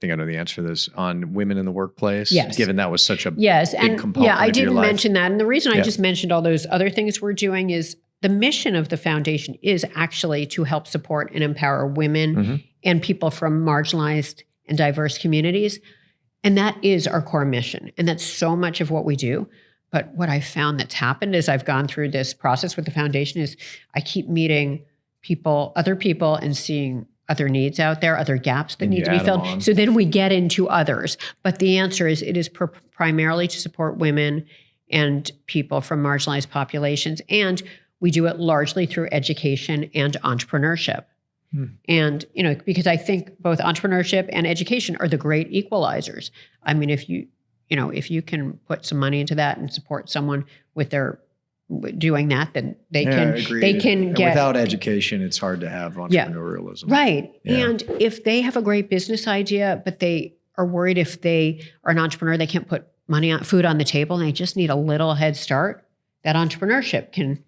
think I know the answer to this, on women in the workplace? Yes. Given that was such a big component Yeah, I of your didn't life. mention that. And the reason I just mentioned all those other things we're doing is the mission of the foundation is actually to help support and empower women and people from marginalized and diverse communities. And that is our core mission. And that's so much of what we do. But what I found that's happened as I've gone through this process with the foundation is I keep meeting other people, and seeing other needs out there, other gaps that need to be filled. So then we get into others. But the answer is it is primarily to support women and people from marginalized populations. And we do it largely through education and entrepreneurship. And, because I think both entrepreneurship and education are the great equalizers. I mean, if you can put some money into that and support someone with their doing that, then they can get. Without education, it's hard to have entrepreneurialism. Right. Yeah. And if they have a great business idea, but they are worried if they are an entrepreneur, they can't put food on the table, and they just need a little head start, that entrepreneurship can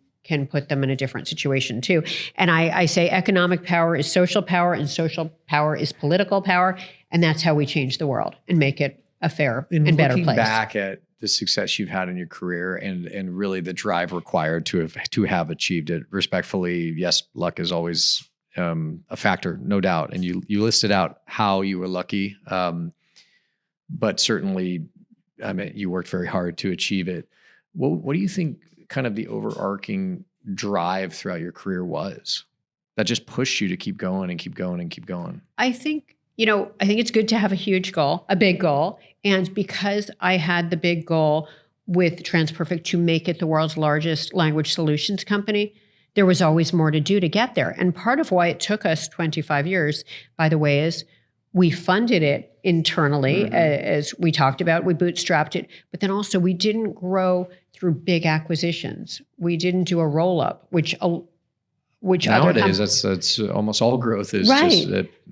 put them in a different situation too. And I say economic power is social power, and social power is political power. And that's how we change the world and make it a fair and better place. Looking back at the success you've had in your career and really the drive required to have achieved it, respectfully, yes, luck is always a factor, no doubt. And you listed out how you were lucky, but certainly, I mean, you worked very hard to achieve it. What do you think kind of the overarching drive throughout your career was? that just pushed you to keep going and keep going and keep going? I think it's good to have a huge goal, a big goal. And because I had the big goal with TransPerfect to make it the world's largest language solutions company, there was always more to do to get there. And part of why it took us 25 years, by the way, is we funded it internally, as we talked about. We bootstrapped it. But then also we didn't grow through big acquisitions. We didn't do a roll-up, which nowadays that's almost all growth is just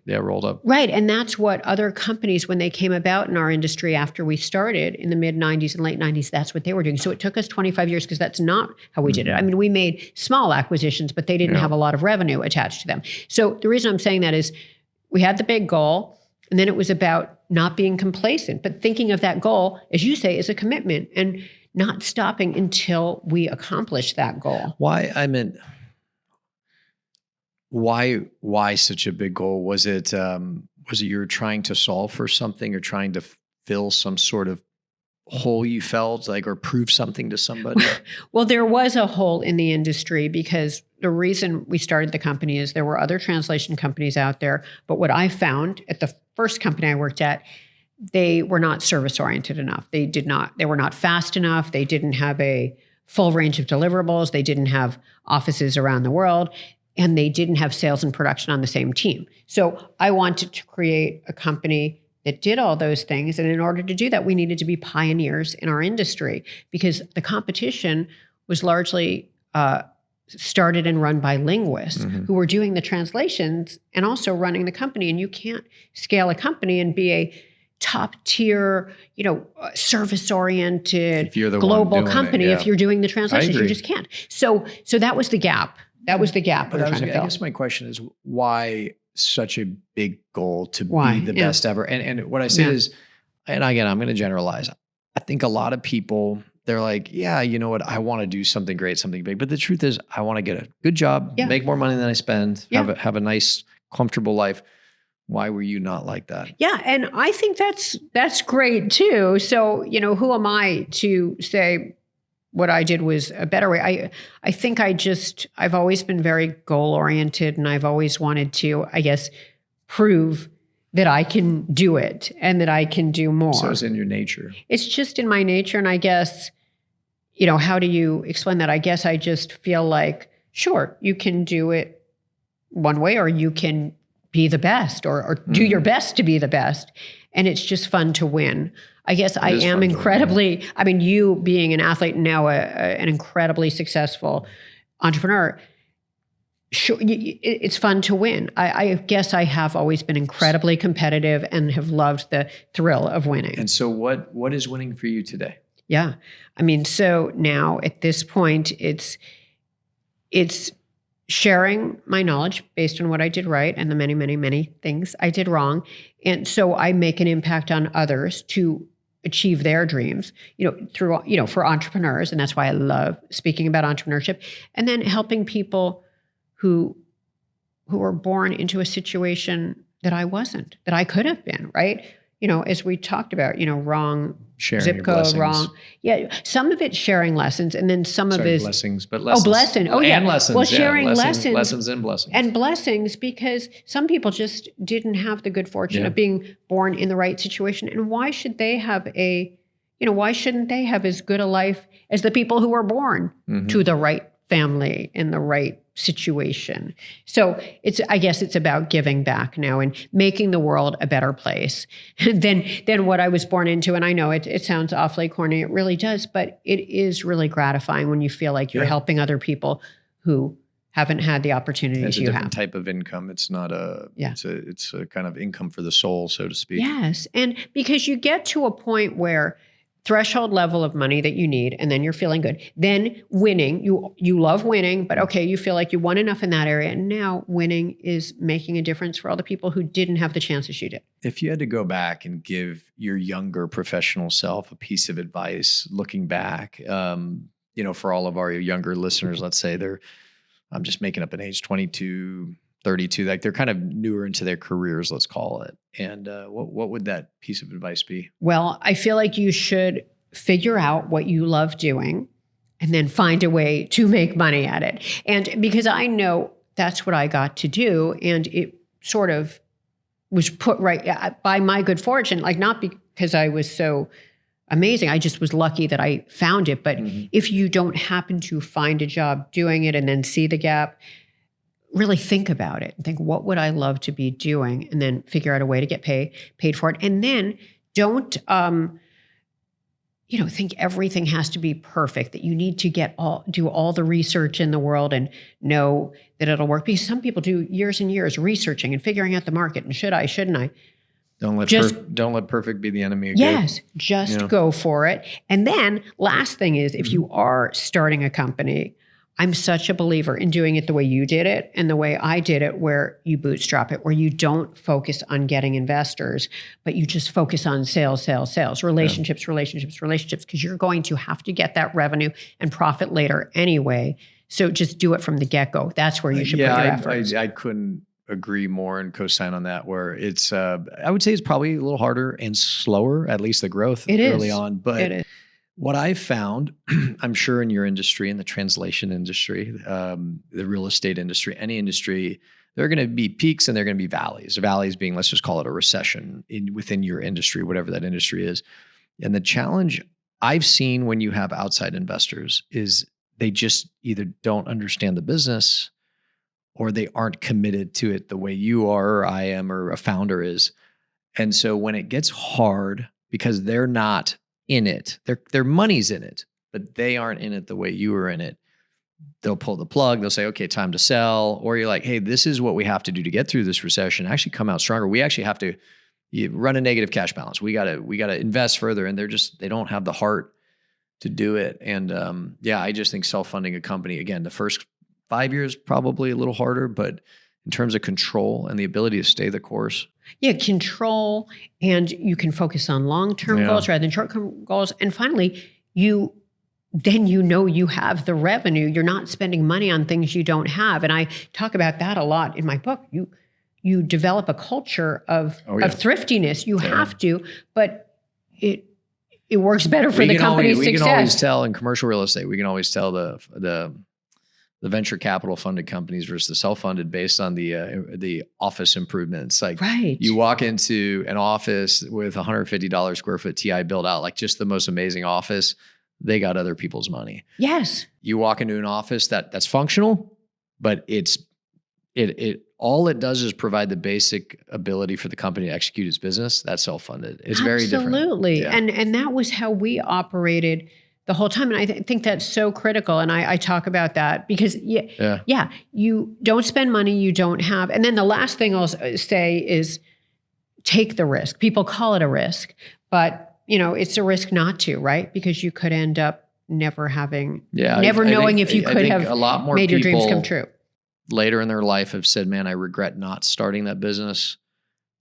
rolled up. Right. And that's what other companies, when they came about in our industry after we started in the mid 90s and late 90s, that's what they were doing. So it took us 25 years because that's not how we did it. I mean, we made small acquisitions, but they didn't have a lot of revenue attached to them. So the reason I'm saying that is we had the big goal, and then it was about not being complacent, but thinking of that goal, as you say, as a commitment and not stopping until we accomplish that goal. Why such a big goal? Was it you're trying to solve for something or trying to fill some sort of hole you felt like, or prove something to somebody? Well, there was a hole in the industry because the reason we started the company is there were other translation companies out there. But what I found at the first company I worked at, they were not service oriented enough. They were not fast enough. They didn't have a full range of deliverables. They didn't have offices around the world. And they didn't have sales and production on the same team. So I wanted to create a company that did all those things. And in order to do that, we needed to be pioneers in our industry because the competition was largely started and run by linguists who were doing the translations and also running the company. And you can't scale a company and be a top tier, service-oriented global company if you're doing the translations. You just can't. So that was the gap. That was the gap. But I guess my question is, why such a big goal to be the best ever? And what I say is, and again, I'm going to generalize. I think a lot of people, they're like, yeah, you know what? I want to do something great, something big. But the truth is, I want to get a good job, make more money than I spend, have a nice, comfortable life. Why were you not like that? Yeah. And I think that's great too. So, who am I to say what I did was a better way? I think I've always been very goal oriented, and I've always wanted to, I guess, prove that I can do it and that I can do more. So it's in your nature. It's just in my nature. And I guess, how do you explain that? I guess I just feel like, sure, you can do it one way, or you can be the best or do your best to be the best. And it's just fun to win. I guess I am incredibly, you being an athlete and now an incredibly successful entrepreneur, sure, it's fun to win. I guess I have always been incredibly competitive and have loved the thrill of winning. And so what is winning for you today? Yeah. So now at this point, it's sharing my knowledge based on what I did right and the many, many, many things I did wrong. And so I make an impact on others to achieve their dreams, through, for entrepreneurs. And that's why I love speaking about entrepreneurship, and then helping people who were born into a situation that I wasn't, that I could have been, right? As we talked about, wrong sharing zip code, wrong. Yeah. Some of it's sharing lessons, and then some of it is blessings, but lessons. Oh, blessing. Oh, yeah. And lessons. Well, sharing lessons and blessings. And blessings, because some people just didn't have the good fortune of being born in the right situation. And why should they have why shouldn't they have as good a life as the people who were born to the right family in the right situation? So I guess it's about giving back now and making the world a better place than what I was born into. And I know it sounds awfully corny. It really does, but it is really gratifying when you feel like you're helping other people who haven't had the opportunities you have. It's a different type of income. It's not it's a kind of income for the soul, so to speak. Yes. And because you get to a point where threshold level of money that you need, and then you're feeling good. Then winning, you love winning, but okay, you feel like you won enough in that area. And now winning is making a difference for all the people who didn't have the chances you did. If you had to go back and give your younger professional self a piece of advice, looking back, for all of our younger listeners, let's say I'm just making up an age, 22, 32, like they're kind of newer into their careers, let's call it. And what would that piece of advice be? Well, I feel like you should figure out what you love doing and then find a way to make money at it. And because I know that's what I got to do. And it sort of was put right by my good fortune, like not because I was so amazing. I just was lucky that I found it. But if you don't happen to find a job doing it and then see the gap, really think about it and think, what would I love to be doing? And then figure out a way to get paid for it. And then don't, think everything has to be perfect, that you need to do all the research in the world and know that it'll work. Because some people do years and years researching and figuring out the market and should I, shouldn't I? Don't let perfect be the enemy of good. Yes, just go for it. And then last thing is, if you are starting a company, I'm such a believer in doing it the way you did it and the way I did it, where you bootstrap it, where you don't focus on getting investors, but you just focus on sales, relationships, because you're going to have to get that revenue and profit later anyway. So just do it from the get-go. That's where you should put your efforts. I couldn't agree more and co-sign on that, where it's, I would say it's probably a little harder and slower, at least the growth early on. But it is. What I found, I'm sure in your industry, in the translation industry, the real estate industry, any industry, there are going to be peaks and there are going to be valleys. Valleys being, let's just call it a recession within your industry, whatever that industry is. And the challenge I've seen when you have outside investors is they just either don't understand the business or they aren't committed to it the way you are or I am or a founder is. And so when it gets hard, because they're not in it, their money's in it, but they aren't in it the way you were in it, they'll pull the plug. They'll say, okay, time to sell. Or you're like, hey, this is what we have to do to get through this recession, actually come out stronger. We actually have to run a negative cash balance. We gotta invest further. And they don't have the heart to do it. And I just think self-funding a company, again, the first 5 years, probably a little harder, but in terms of control and the ability to stay the course. Yeah, control, and you can focus on long-term goals rather than short-term goals. And finally, you have the revenue. You're not spending money on things you don't have. And I talk about that a lot in my book. You develop a culture of thriftiness. You have to, but it works better for the company's success. We can always tell in commercial real estate, we can always tell the venture capital funded companies versus the self-funded based on the office improvements. Like you walk into an office with $150 square foot TI built out, like just the most amazing office. They got other people's money. Yes. You walk into an office that's functional, but all it does is provide the basic ability for the company to execute its business. That's self-funded. It's very different. Absolutely. Yeah. And that was how we operated the whole time. And I think that's so critical. And I talk about that because you don't spend money you don't have. And then the last thing I'll say is take the risk. People call it a risk, but it's a risk not to, right? Because you could end up never knowing if you could have a lot more made your dreams come true. Later in their life have said, man, I regret not starting that business,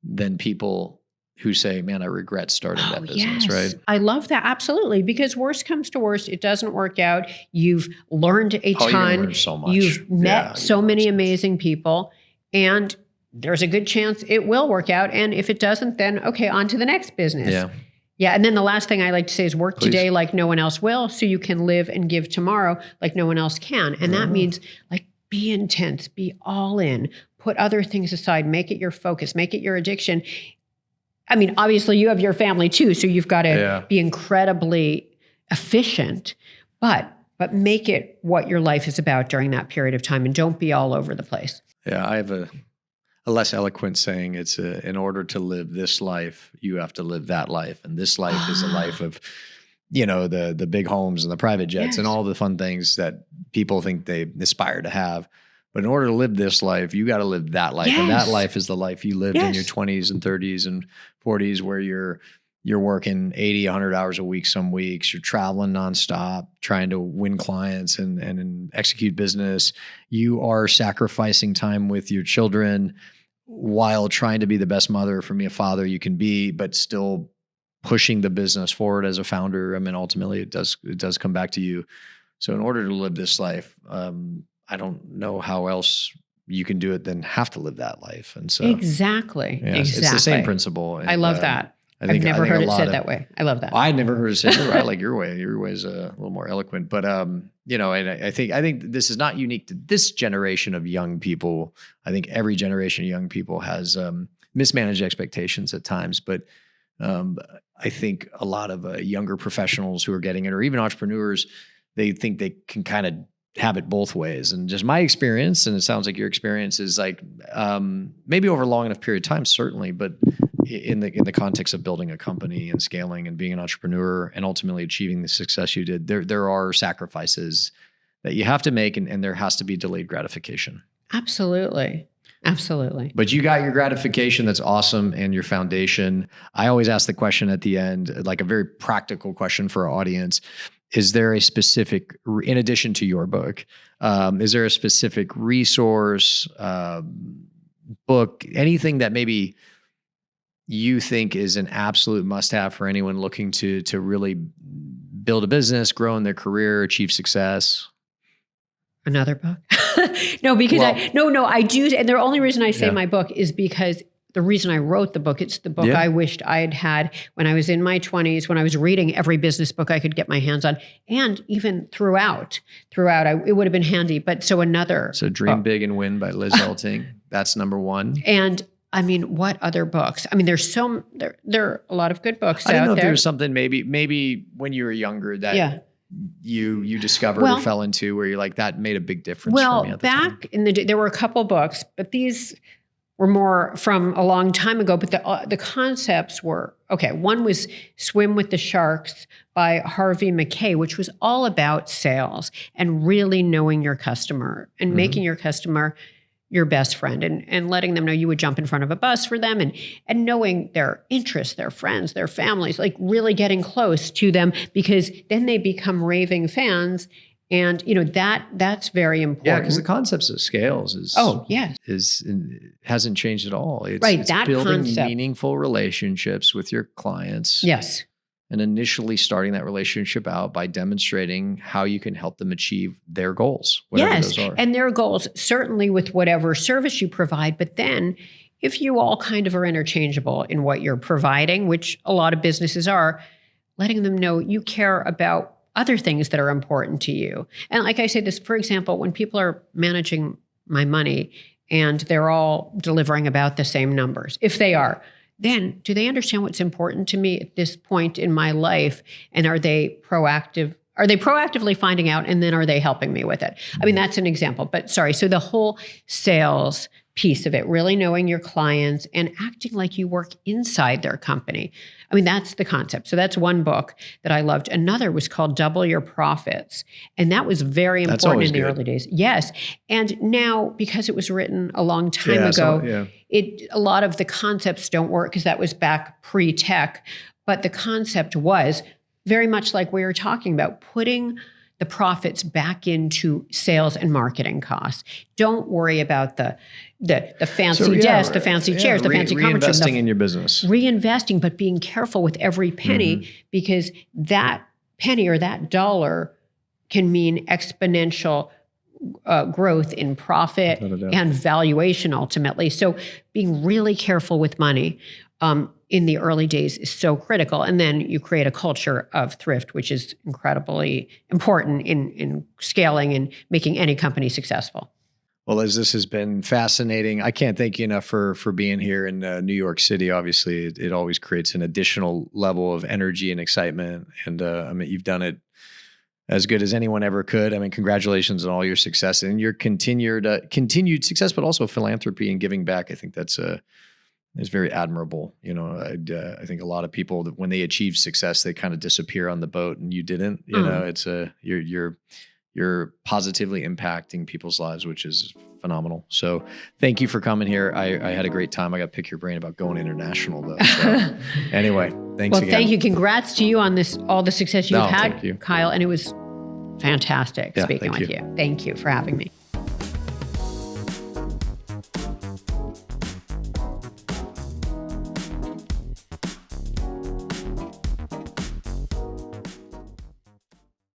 than people who say, man, I regret starting that business, right? I love that. Absolutely. Because worst comes to worst, it doesn't work out. You've learned a ton. You learn so much. You've met so many amazing people, and there's a good chance it will work out. And if it doesn't, then okay, on to the next business. Yeah. Yeah. And then the last thing I like to say is work today like no one else will, so you can live and give tomorrow like no one else can. And that means like be intense, be all in, put other things aside, make it your focus, make it your addiction. I mean, obviously you have your family too, so you've got to be incredibly efficient, but make it what your life is about during that period of time, and don't be all over the place. Yeah, I have a less eloquent saying. It's in order to live this life, you have to live that life. And this life is a life of, the big homes and the private jets and all the fun things that people think they aspire to have. But in order to live this life, you got to live that life. And that life is the life you lived in your 20s and 30s and 40s, where you're working 80, 100 hours a week some weeks. You're traveling nonstop, trying to win clients and execute business. You are sacrificing time with your children while trying to be the best mother, for me, a father you can be, but still pushing the business forward as a founder. I mean, ultimately it does come back to you. So in order to live this life, I don't know how else you can do it than have to live that life. And so exactly. It's the same principle. And, I love that. I've never heard it said that way. I love that. I never heard it said that way. I like your way. Your way is a little more eloquent. But and I think this is not unique to this generation of young people. I think every generation of young people has mismanaged expectations at times. But I think a lot of younger professionals who are getting it, or even entrepreneurs, they think they can kind of have it both ways. And just my experience, and it sounds like your experience, is like maybe over a long enough period of time, certainly, but in the context of building a company and scaling and being an entrepreneur and ultimately achieving the success you did, there are sacrifices that you have to make, and there has to be delayed gratification. Absolutely. Absolutely. But you got your gratification. That's awesome. And your foundation. I always ask the question at the end, like a very practical question for our audience. Is there a specific, in addition to your book, is there a specific resource, book, anything that maybe you think is an absolute must-have for anyone looking to really build a business, grow in their career, achieve success? Another book? No, because I do. And the only reason I say my book is because the reason I wrote the book, it's the book I wished I had had when I was in my 20s, when I was reading every business book I could get my hands on. And even throughout, it would have been handy. But so Dream Big and Win by Liz Elting. That's number one. And I mean, what other books? I mean, there are a lot of good books out there. I don't know if there's something maybe when you were younger that you discovered or fell into where you're like, that made a big difference for me at the time. In the day, there were a couple books, but these were more from a long time ago. But the concepts were, okay, one was Swim with the Sharks by Harvey Mackay, which was all about sales and really knowing your customer and making your customer your best friend and letting them know you would jump in front of a bus for them and knowing their interests, their friends, their families, like really getting close to them, because then they become raving fans. And that's very important. Yeah, because the concepts of scales hasn't changed at all. It's that building concept. Meaningful relationships with your clients. Yes. And initially starting that relationship out by demonstrating how you can help them achieve their goals, whatever those are. And their goals, certainly with whatever service you provide. But then if you all kind of are interchangeable in what you're providing, which a lot of businesses are, letting them know you care about other things that are important to you. And like I say this, for example, when people are managing my money and they're all delivering about the same numbers, if they are, then do they understand what's important to me at this point in my life? And are they proactive? Are they proactively finding out, and then are they helping me with it? I mean, that's an example, but sorry. So the whole sales piece of it, really knowing your clients and acting like you work inside their company. I mean, that's the concept. So that's one book that I loved. Another was called Double Your Profits. And that was very important in the early days. Yes. And now, because it was written a long time ago, a lot of the concepts don't work because that was back pre-tech. But the concept was very much like we were talking about, putting the profits back into sales and marketing costs. Don't worry about the fancy desk, the fancy chairs, the fancy conference room. Reinvesting in your business. Reinvesting, but being careful with every penny, because that penny or that dollar can mean exponential growth in profit and valuation ultimately. So being really careful with money in the early days is so critical. And then you create a culture of thrift, which is incredibly important in scaling and making any company successful. Well, Liz, this has been fascinating. I can't thank you enough for being here in New York City. Obviously, it always creates an additional level of energy and excitement. And I mean, you've done it as good as anyone ever could. I mean, congratulations on all your success and your continued success, but also philanthropy and giving back. I think that's is very admirable. I think a lot of people, when they achieve success, they kind of disappear on the boat, and you didn't. It's you're positively impacting people's lives, which is phenomenal. So thank you for coming here. I had a great time. I got to pick your brain about going international though. So anyway, thanks again. Well, thank you. Congrats to you on all the success you've had, Kyle. And it was fantastic speaking with you. Thank you for having me.